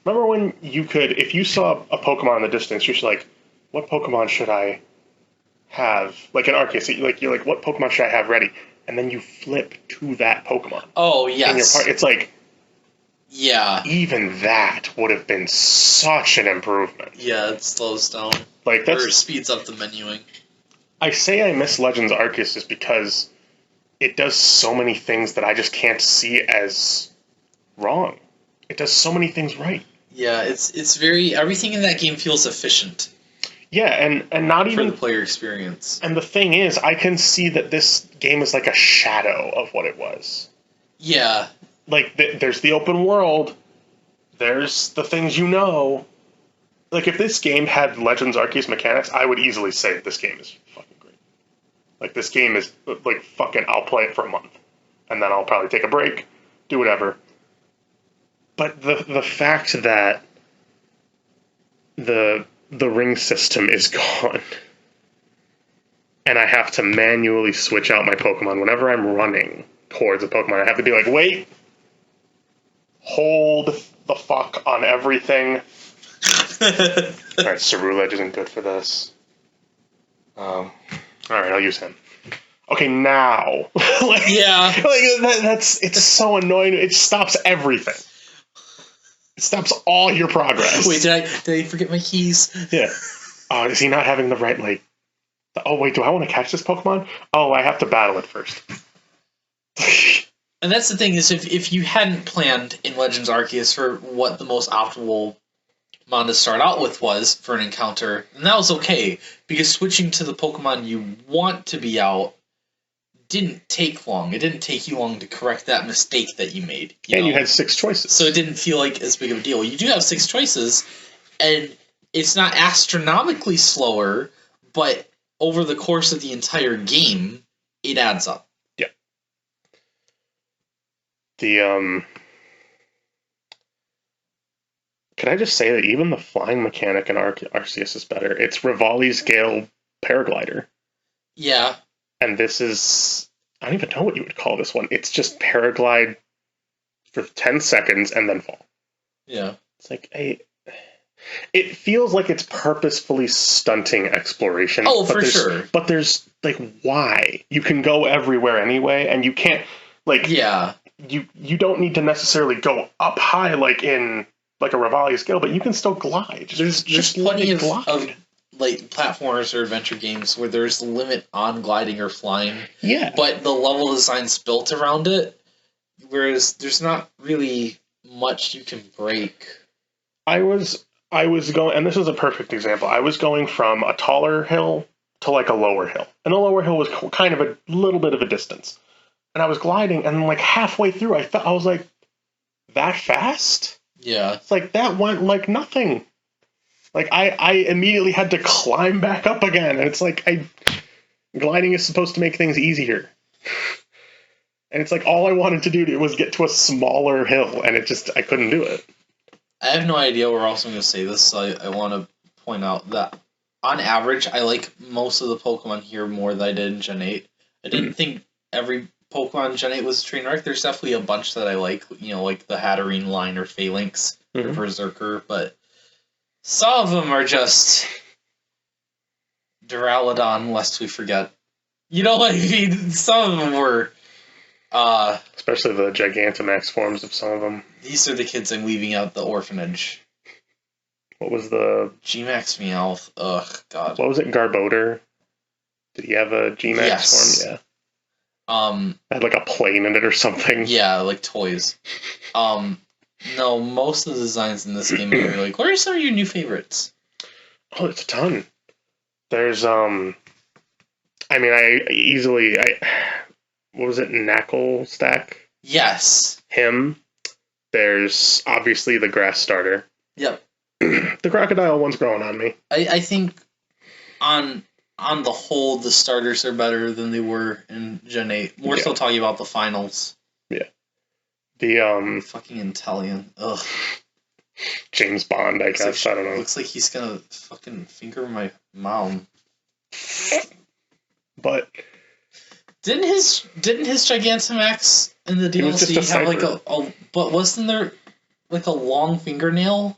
Remember when you could, if you saw a Pokemon in the distance, you're just like, what Pokemon should I have? Like in Arceus, you're like, what Pokemon should I have ready? And then you flip to that Pokemon. Oh, yes. It's like, yeah. Even that would have been such an improvement. Yeah, it slows down. Like or speeds up the menuing. I say I miss Legends Arceus is because it does so many things that I just can't see as wrong. It does so many things right. Yeah, it's very everything in that game feels efficient. Yeah, and not even for the player experience. And the thing is, I can see that this game is like a shadow of what it was. Yeah. Like there's the open world, there's the things you know. Like if this game had Legends Arceus mechanics, I would easily say this game is fucking great. Like this game is like fucking. I'll play it for a month, and then I'll probably take a break, do whatever. But the fact that the ring system is gone, and I have to manually switch out my Pokemon whenever I'm running towards a Pokemon, I have to be like, wait, hold the fuck on everything. Alright, Cerulege isn't good for this. Alright, I'll use him. Okay, now. It's so annoying. It stops everything. It stops all your progress. Wait, did I forget my keys? Yeah. Is he not having the right, like... Oh, wait, do I want to catch this Pokemon? Oh, I have to battle it first. And that's the thing, is if you hadn't planned in Legends Arceus for what the most optimal mon to start out with was for an encounter, then that was okay, because switching to the Pokemon you want to be out didn't take long. It didn't take you long to correct that mistake that you made. You had 6 choices. So it didn't feel like as big of a deal. You do have 6 choices, and it's not astronomically slower, but over the course of the entire game, it adds up. Yeah. Can I just say that even the flying mechanic in Arceus is better? It's Rivali's Gale Paraglider. Yeah. And this is... I don't even know what you would call this one. It's just Paraglide for 10 seconds and then fall. Yeah. It's like, it feels like it's purposefully stunting exploration. Oh, for sure. But there's, like, why? You can go everywhere anyway, and you can't, like... Yeah. You don't need to necessarily go up high like in... like a Rivali's Gale, but you can still glide. There's plenty of like platformers or adventure games where there's a limit on gliding or flying. Yeah. But the level design's built around it, whereas there's not really much you can break. I was going, and this is a perfect example. I was going from a taller hill to like a lower hill, and the lower hill was kind of a little bit of a distance. And I was gliding, and like halfway through, I was like, that fast? Yeah. It's like, that went like nothing. Like, I immediately had to climb back up again. And it's like, gliding is supposed to make things easier. And it's like, all I wanted to do was get to a smaller hill, and I couldn't do it. I have no idea where else I'm going to say this, so I want to point out that, on average, I like most of the Pokemon here more than I did in Gen 8. I didn't think every Pokemon in Gen 8 was a train wreck. There's definitely a bunch that I like, like the Hatterene line or Phalanx or Berserker, but some of them are just Duraludon, lest we forget. You know what I mean? Some of them were... especially the Gigantamax forms of some of them. These are the kids I'm leaving out the orphanage. What was the... G-Max Meowth. Ugh, God. What was it? Garbodor? Did he have a G-Max Yes. form? Yeah. Had like a plane in it or something. Yeah, like toys. No, most of the designs in this game are like, what are some of your new favorites? Oh, it's a ton. There's, I what was it? Knackle Stack? Yes. Him. There's obviously the grass starter. Yep. The crocodile one's growing on me. I think on the whole, the starters are better than they were in Gen 8. We're still talking about the finals. Yeah. The, fucking Italian. Ugh. James Bond, I guess. I don't know. Looks like he's gonna fucking finger my mom. But... Didn't his Gigantamax in the DLC have like but wasn't there like a long fingernail?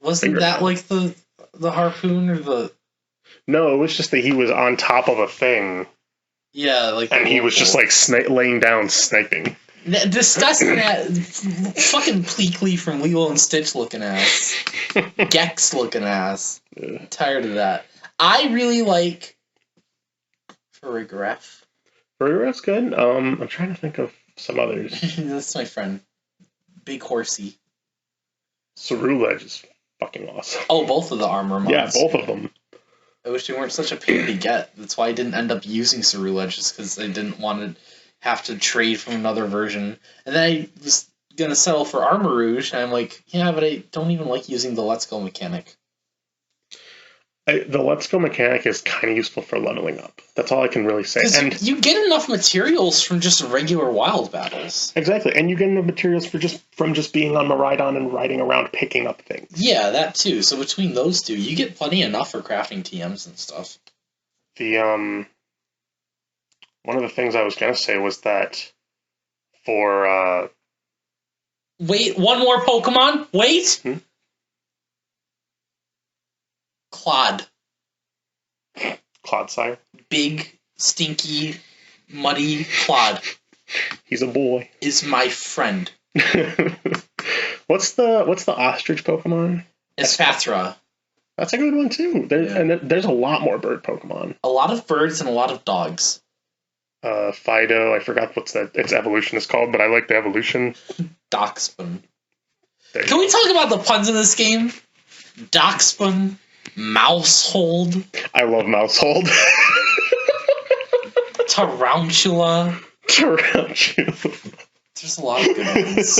Wasn't that like the harpoon or the... No, it was just that he was on top of a thing. Yeah, like... And he was just like laying down sniping. Disgusting that fucking Pleakley from Lilo and Stitch looking ass. Gex looking ass. I'm tired of that. I really like Farigiraf. Farigiraf's good. I'm trying to think of some others. That's my friend. Big Horsey. Cerulege is fucking awesome. Oh, both of the armor mods. Yeah, both of them. I wish they weren't such a pain to get. That's why I didn't end up using Cerulege, just because I didn't want to have to trade from another version. And then I was going to settle for Armor Rouge, and I'm like, yeah, but I don't even like using the Let's Go mechanic. The Let's Go mechanic is kind of useful for leveling up. That's all I can really say. And you get enough materials from just regular wild battles. Exactly, and you get enough materials from just being on Miraidon and riding around picking up things. Yeah, that too. So between those two, you get plenty enough for crafting TMs and stuff. One of the things I was going to say was that for... Wait, one more Pokemon? Wait! Claude. Clodsire? Big, stinky, muddy Claude. He's a boy. Is my friend. What's the ostrich Pokemon? Espathra. That's a good one too. And there's a lot more bird Pokemon. A lot of birds and a lot of dogs. Fido, I forgot its evolution is called, but I like the evolution. Doxpin. Can we talk about the puns in this game? Doxpin, Mousehold. I love Mousehold. Tarantula. There's a lot of good ones.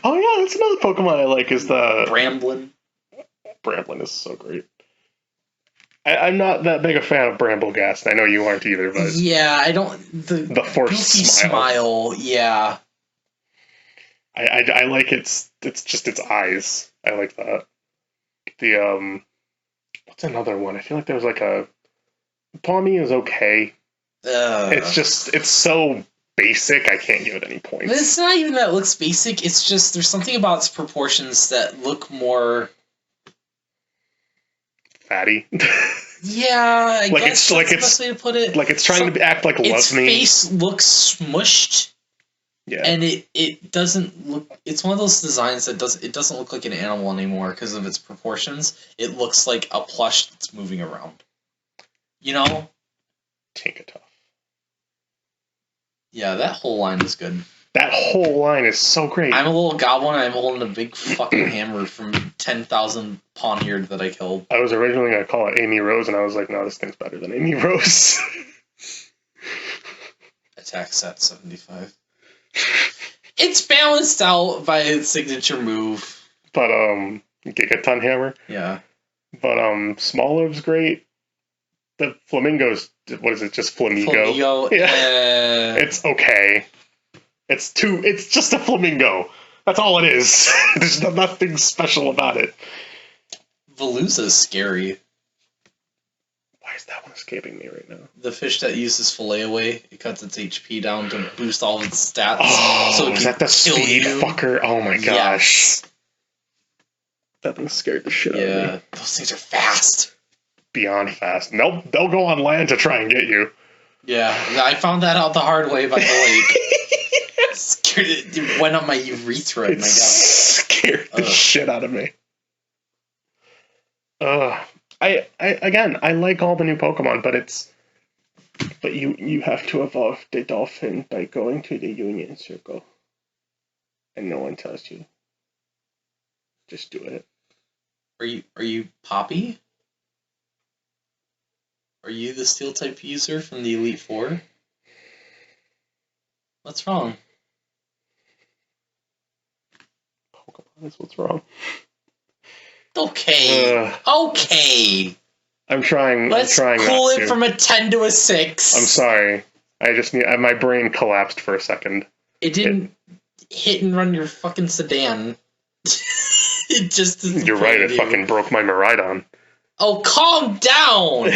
Oh yeah, that's another Pokemon I like is the... Bramblin. Bramblin is so great. I'm not that big a fan of Bramblegast. I know you aren't either, but... Yeah, I don't... The forced smile, yeah. I like it's just its eyes. I like that. The, what's another one? I feel like there was like a... Pawmi is okay. It's so basic, I can't give it any points. It's not even that it looks basic, it's just there's something about its proportions that look more... fatty. Yeah, I guess that's the best way to put it. Like it's trying to act like Love Me. Its face looks smushed. Yeah. And it doesn't look... It's one of those designs that doesn't look like an animal anymore because of its proportions. It looks like a plush that's moving around. You know? Tinkatuff. Yeah, that whole line is good. That whole line is so great. I'm a little goblin, and I'm holding a big fucking hammer from 10,000 Pawniard that I killed. I was originally going to call it Amy Rose, and I was like, no, this thing's better than Amy Rose. Attack set 75. It's balanced out by its signature move. But, Gigaton Hammer? Yeah. But, Smolive's great. The Flamingo's, what is it, just Flamigo? Flamigo, yeah. It's okay. It's just a flamingo. That's all it is. There's nothing special about it. Veluza's scary. Why is that one escaping me right now? The fish that uses fillet away, it cuts its HP down to boost all of its stats. Oh, so is that the speed fucker? Oh my gosh. Yes. That thing scared the shit out of me. Yeah, those things are fast. Beyond fast. They'll go on land to try and get you. Yeah, I found that out the hard way by the lake. It went up my urethra and my god. scared the shit out of me. I like all the new Pokemon, but you have to evolve the dolphin by going to the Union Circle, and no one tells you. Just do it. Are you Poppy? Are you the Steel type user from the Elite Four? What's wrong? Pokemon is what's wrong. Okay. Okay. I'm trying. Let's cool it from a 10 to a 6. I'm sorry. I just need. My brain collapsed for a second. It didn't hit and run your fucking sedan. It just. You're right. It fucking broke my Miraidon. Oh, calm down.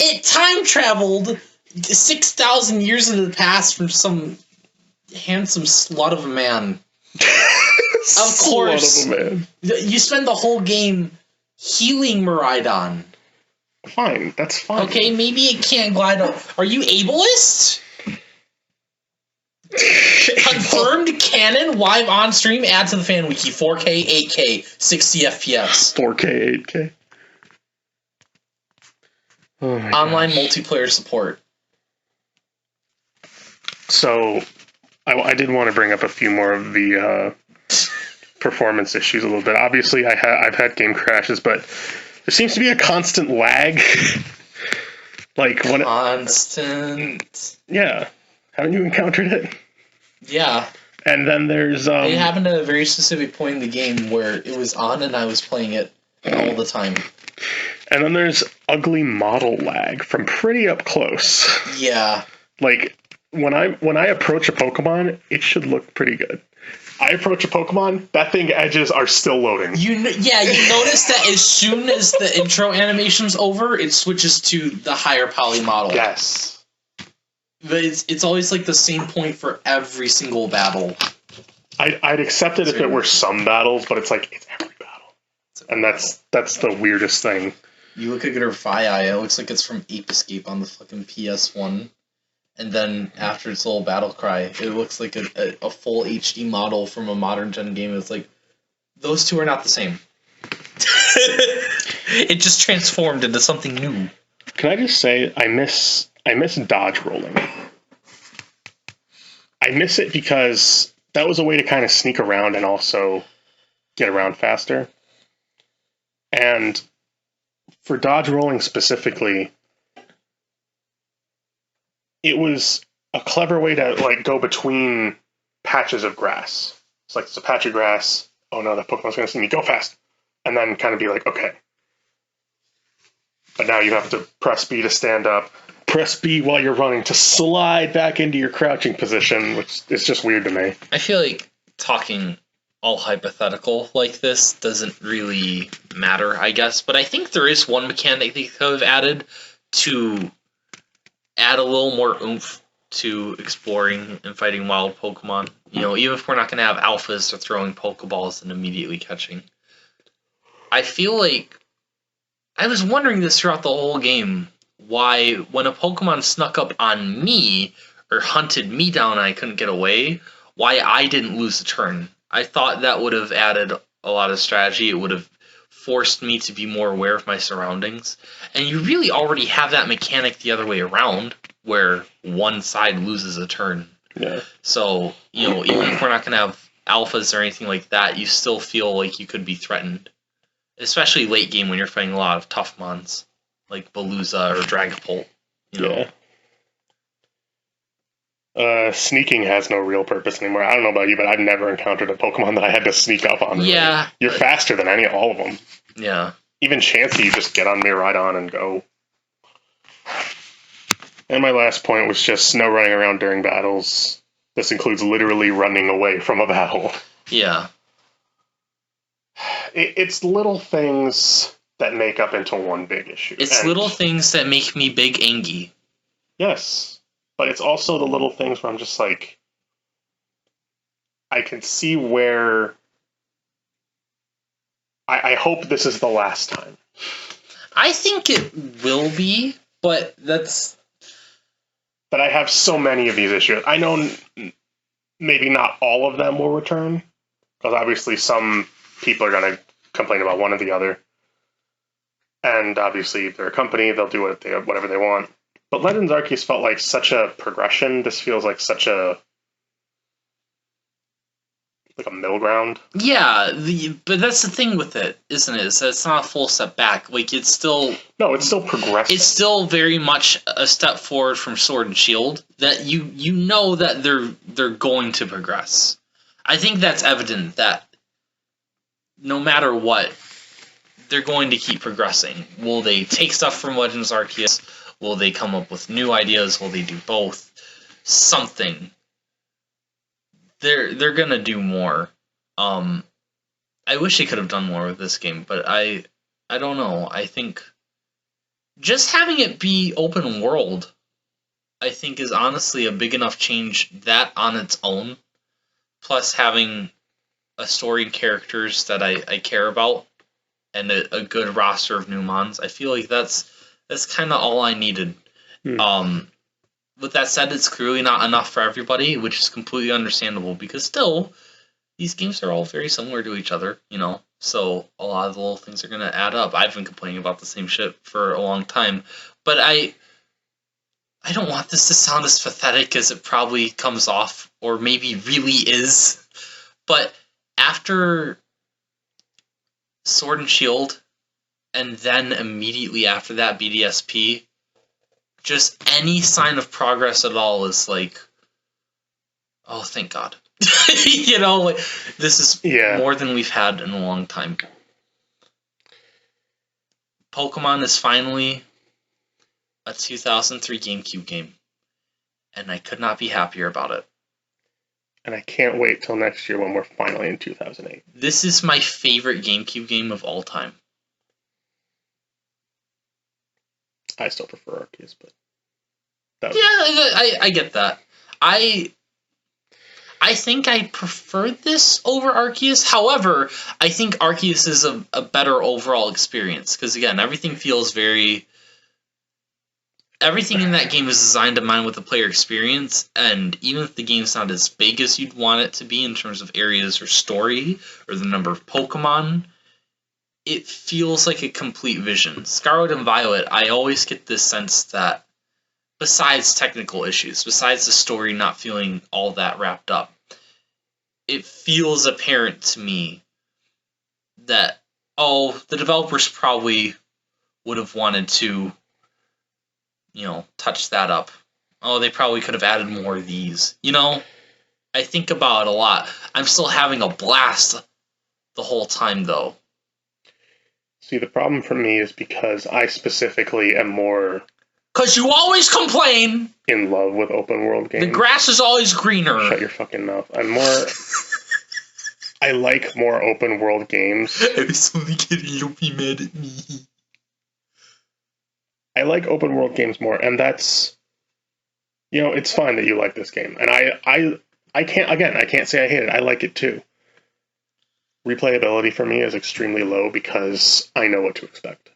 It time traveled 6,000 years into the past from some handsome slut of a man. Of course. Slut of a man. You spend the whole game healing Miraidon. Fine, that's fine. Okay, maybe it can't glide up. Are you ableist? Confirmed canon, live on stream, add to the fan wiki. 4K, 8K, 60 FPS. 4K, 8K. Oh Online multiplayer support. So, I did want to bring up a few more of the performance issues a little bit. Obviously, I've had game crashes, but there seems to be a constant lag. Like when constant. Yeah, haven't you encountered it? Yeah. And then there's it happened at a very specific point in the game where it was on and I was playing it all the time. And then there's ugly model lag from pretty up close. Yeah. Like when I approach a Pokemon, it should look pretty good. I approach a Pokemon, that thing edges are still loading. You notice that as soon as the intro animation's over, it switches to the higher poly model. Yes. But it's always like the same point for every single battle. I'd accept it if it were some battles, but it's like it's every battle. And that's the weirdest thing. You look at her Eye, it looks like it's from Ape Escape on the fucking PS1. And then after its little battle cry, it looks like a full HD model from a modern gen game. It's like, those two are not the same. It just transformed into something new. Can I just say, I miss dodge rolling. I miss it because that was a way to kind of sneak around and also get around faster. And for dodge rolling specifically, it was a clever way to like go between patches of grass. It's like it's a patch of grass. Oh no, that Pokemon's gonna see me. Go fast, and then kind of be like, okay. But now you have to press B to stand up. Press B while you're running to slide back into your crouching position, which is just weird to me. I feel like talking all hypothetical like this doesn't really matter, I guess. But I think there is one mechanic they could have added to add a little more oomph to exploring and fighting wild Pokemon. You know, even if we're not going to have alphas or throwing Pokeballs and immediately catching. I feel like I was wondering this throughout the whole game, why when a Pokemon snuck up on me or hunted me down and I couldn't get away, why I didn't lose a turn. I thought that would have added a lot of strategy. It would have forced me to be more aware of my surroundings. And you really already have that mechanic the other way around, where one side loses a turn. Yeah. So, you know, even if we're not going to have alphas or anything like that, you still feel like you could be threatened. Especially late game when you're fighting a lot of tough mons, like Balooza or Dragapult. You know? Yeah. Sneaking has no real purpose anymore. I don't know about you, but I've never encountered a Pokemon that I had to sneak up on. Really. Yeah. You're faster than all of them. Yeah. Even Chansey, you just get on Miraidon and go. And my last point was just no running around during battles. This includes literally running away from a battle. Yeah. It's little things that make up into one big issue. It's little things that make me big angy. Yes. But it's also the little things where I'm just like, I can see where I hope this is the last time. I think it will be, but that's... But I have so many of these issues. I know maybe not all of them will return, Because obviously some people are going to complain about one or the other. And obviously they're a company, they'll do whatever they want. But Legends Arceus felt like such a progression. This feels like such a middle ground. Yeah, but that's the thing with it, isn't it? Is that it's not a full step back. Like, it's still... No, it's still progressing. It's still very much a step forward from Sword and Shield, that you know that they're going to progress. I think that's evident that no matter what, they're going to keep progressing. Will they take stuff from Legends Arceus? Will they come up with new ideas? Will they do both? Something. They're gonna do more. I wish they could have done more with this game, but I don't know. I think just having it be open world, I think, is honestly a big enough change that on its own. Plus having a story and characters that I care about, and a good roster of new mons. I feel like that's kind of all I needed. With that said, it's clearly not enough for everybody, which is completely understandable, because still, these games are all very similar to each other, you know? So a lot of the little things are going to add up. I've been complaining about the same shit for a long time, but I don't want this to sound as pathetic as it probably comes off, or maybe really is, but after Sword and Shield, and then immediately after that BDSP, just any sign of progress at all is like, oh, thank God. You know, like, this is more than we've had in a long time. Pokemon is finally a 2003 GameCube game, and I could not be happier about it. And I can't wait till next year when we're finally in 2008. This is my favorite GameCube game of all time. I still prefer Arceus, but... I get that. I think I prefer this over Arceus. However, I think Arceus is a better overall experience. Because, again, everything in that game is designed to mine with the player experience. And even if the game's not as big as you'd want it to be in terms of areas or story, or the number of Pokemon, it feels like a complete vision. Scarlet and Violet, I always get this sense that, besides technical issues, besides the story not feeling all that wrapped up, it feels apparent to me that, the developers probably would have wanted to, touch that up. Oh, they probably could have added more of these. I think about it a lot. I'm still having a blast the whole time, though. See, the problem for me is because I specifically am more... Because you always complain! In love with open world games. The grass is always greener. Shut your fucking mouth. I like more open world games. I was only kidding, don't be mad at me. I like open world games more, and that's... it's fine that you like this game. And I can't say I hate it. I like it too. Replayability for me is extremely low because I know what to expect.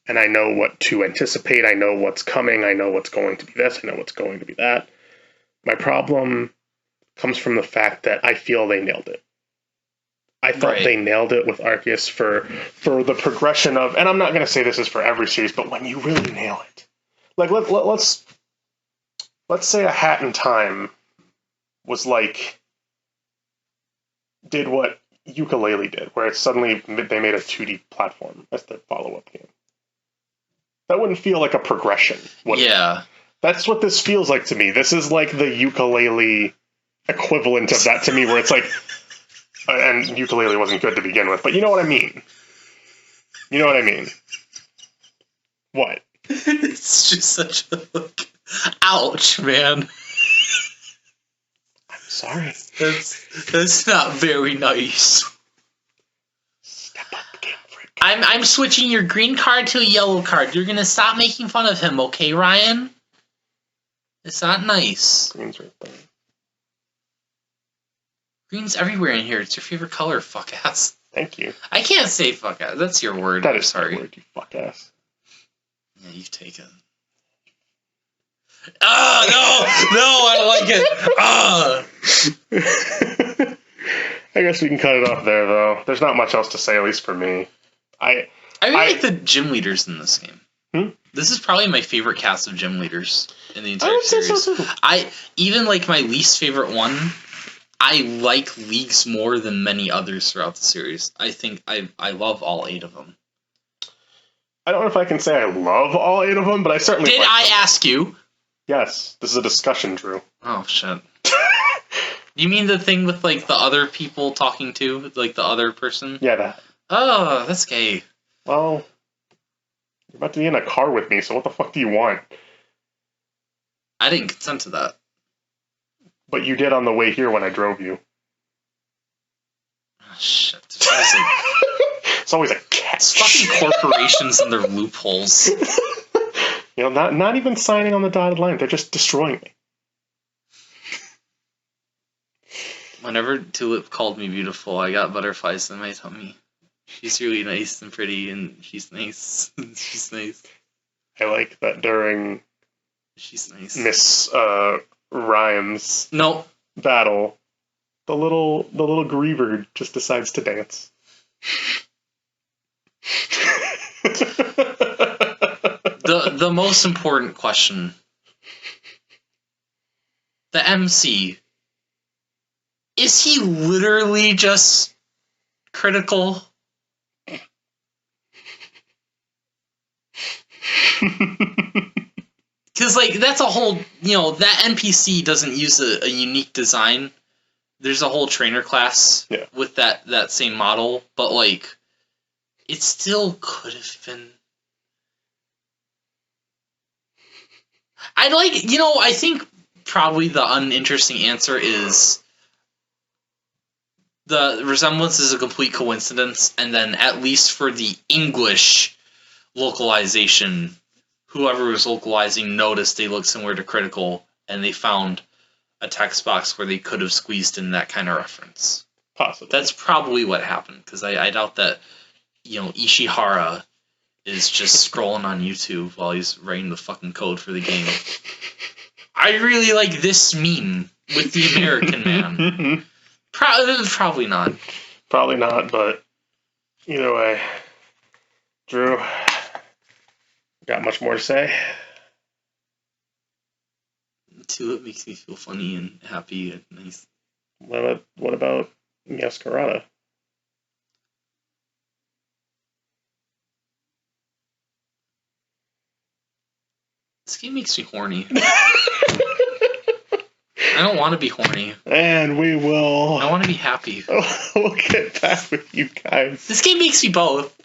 And I know what to anticipate. I know what's coming. I know what's going to be this. I know what's going to be that. My problem comes from the fact that I feel they nailed it. I thought they nailed it with Arceus for the progression of, and I'm not going to say this is for every series, but when you really nail it. Like, let's say A Hat in Time was like, did what Ukulele did, where it's suddenly they made a 2D platform as the follow-up game. That wouldn't feel like a progression. Yeah. That's what this feels like to me. This is like the Ukulele equivalent of that to me, where it's like, and Ukulele wasn't good to begin with, but you know what I mean. You know what I mean. What? It's just such a ouch, man. I'm sorry. That's not very nice. Step up, Game Freak. I'm switching your green card to a yellow card. You're gonna stop making fun of him, okay, Ryan? It's not nice. Green's right there. Green's everywhere in here. It's your favorite color, fuck ass. Thank you. I can't say fuck ass. That's your word. That is sorry. Your word, you fuck ass. Yeah, you've taken. No, I don't like it. I guess we can cut it off there, though. There's not much else to say, at least for me. I really like the gym leaders in this game. This is probably my favorite cast of gym leaders in the entire series. So too. Even like my least favorite one, I like Leagues more than many others throughout the series. I think I love all 8 of them. I don't know if I can say I love all 8 of them, but I certainly Did like I them. ask you? Yes, this is a discussion, Drew. Oh, shit. You mean the thing with, like, the other people talking to? Like, the other person? Yeah, that. Oh, that's gay. Well, you're about to be in a car with me, so what the fuck do you want? I didn't consent to that. But you did on the way here when I drove you. Oh, shit. It's always a catch. It's fucking corporations and their loopholes. You know, not even signing on the dotted line. They're just destroying me. Whenever Tulip called me beautiful, I got butterflies in my tummy. She's really nice and pretty, and she's nice. She's nice. I like that during She's nice. Miss Rhymes' Nope. battle, the little griever just decides to dance. The most important question. The MC. Is he literally just critical? Because, like, that's a whole, that NPC doesn't use a unique design. There's a whole trainer class with that same model, but, like, it still could have been. I think probably the uninteresting answer is the resemblance is a complete coincidence, and then at least for the English localization, whoever was localizing noticed they looked similar to Critical, and they found a text box where they could have squeezed in that kind of reference. Possibly. That's probably what happened, because I doubt that, Ishihara is just scrolling on YouTube while he's writing the fucking code for the game. I really like this meme with the American man. Probably not. Probably not, but either way. Drew, got much more to say? Tulip makes me feel funny and happy and nice. What about Masquerada? This game makes me horny. I don't want to be horny. And we will... I want to be happy. We'll get back with you guys. This game makes me both.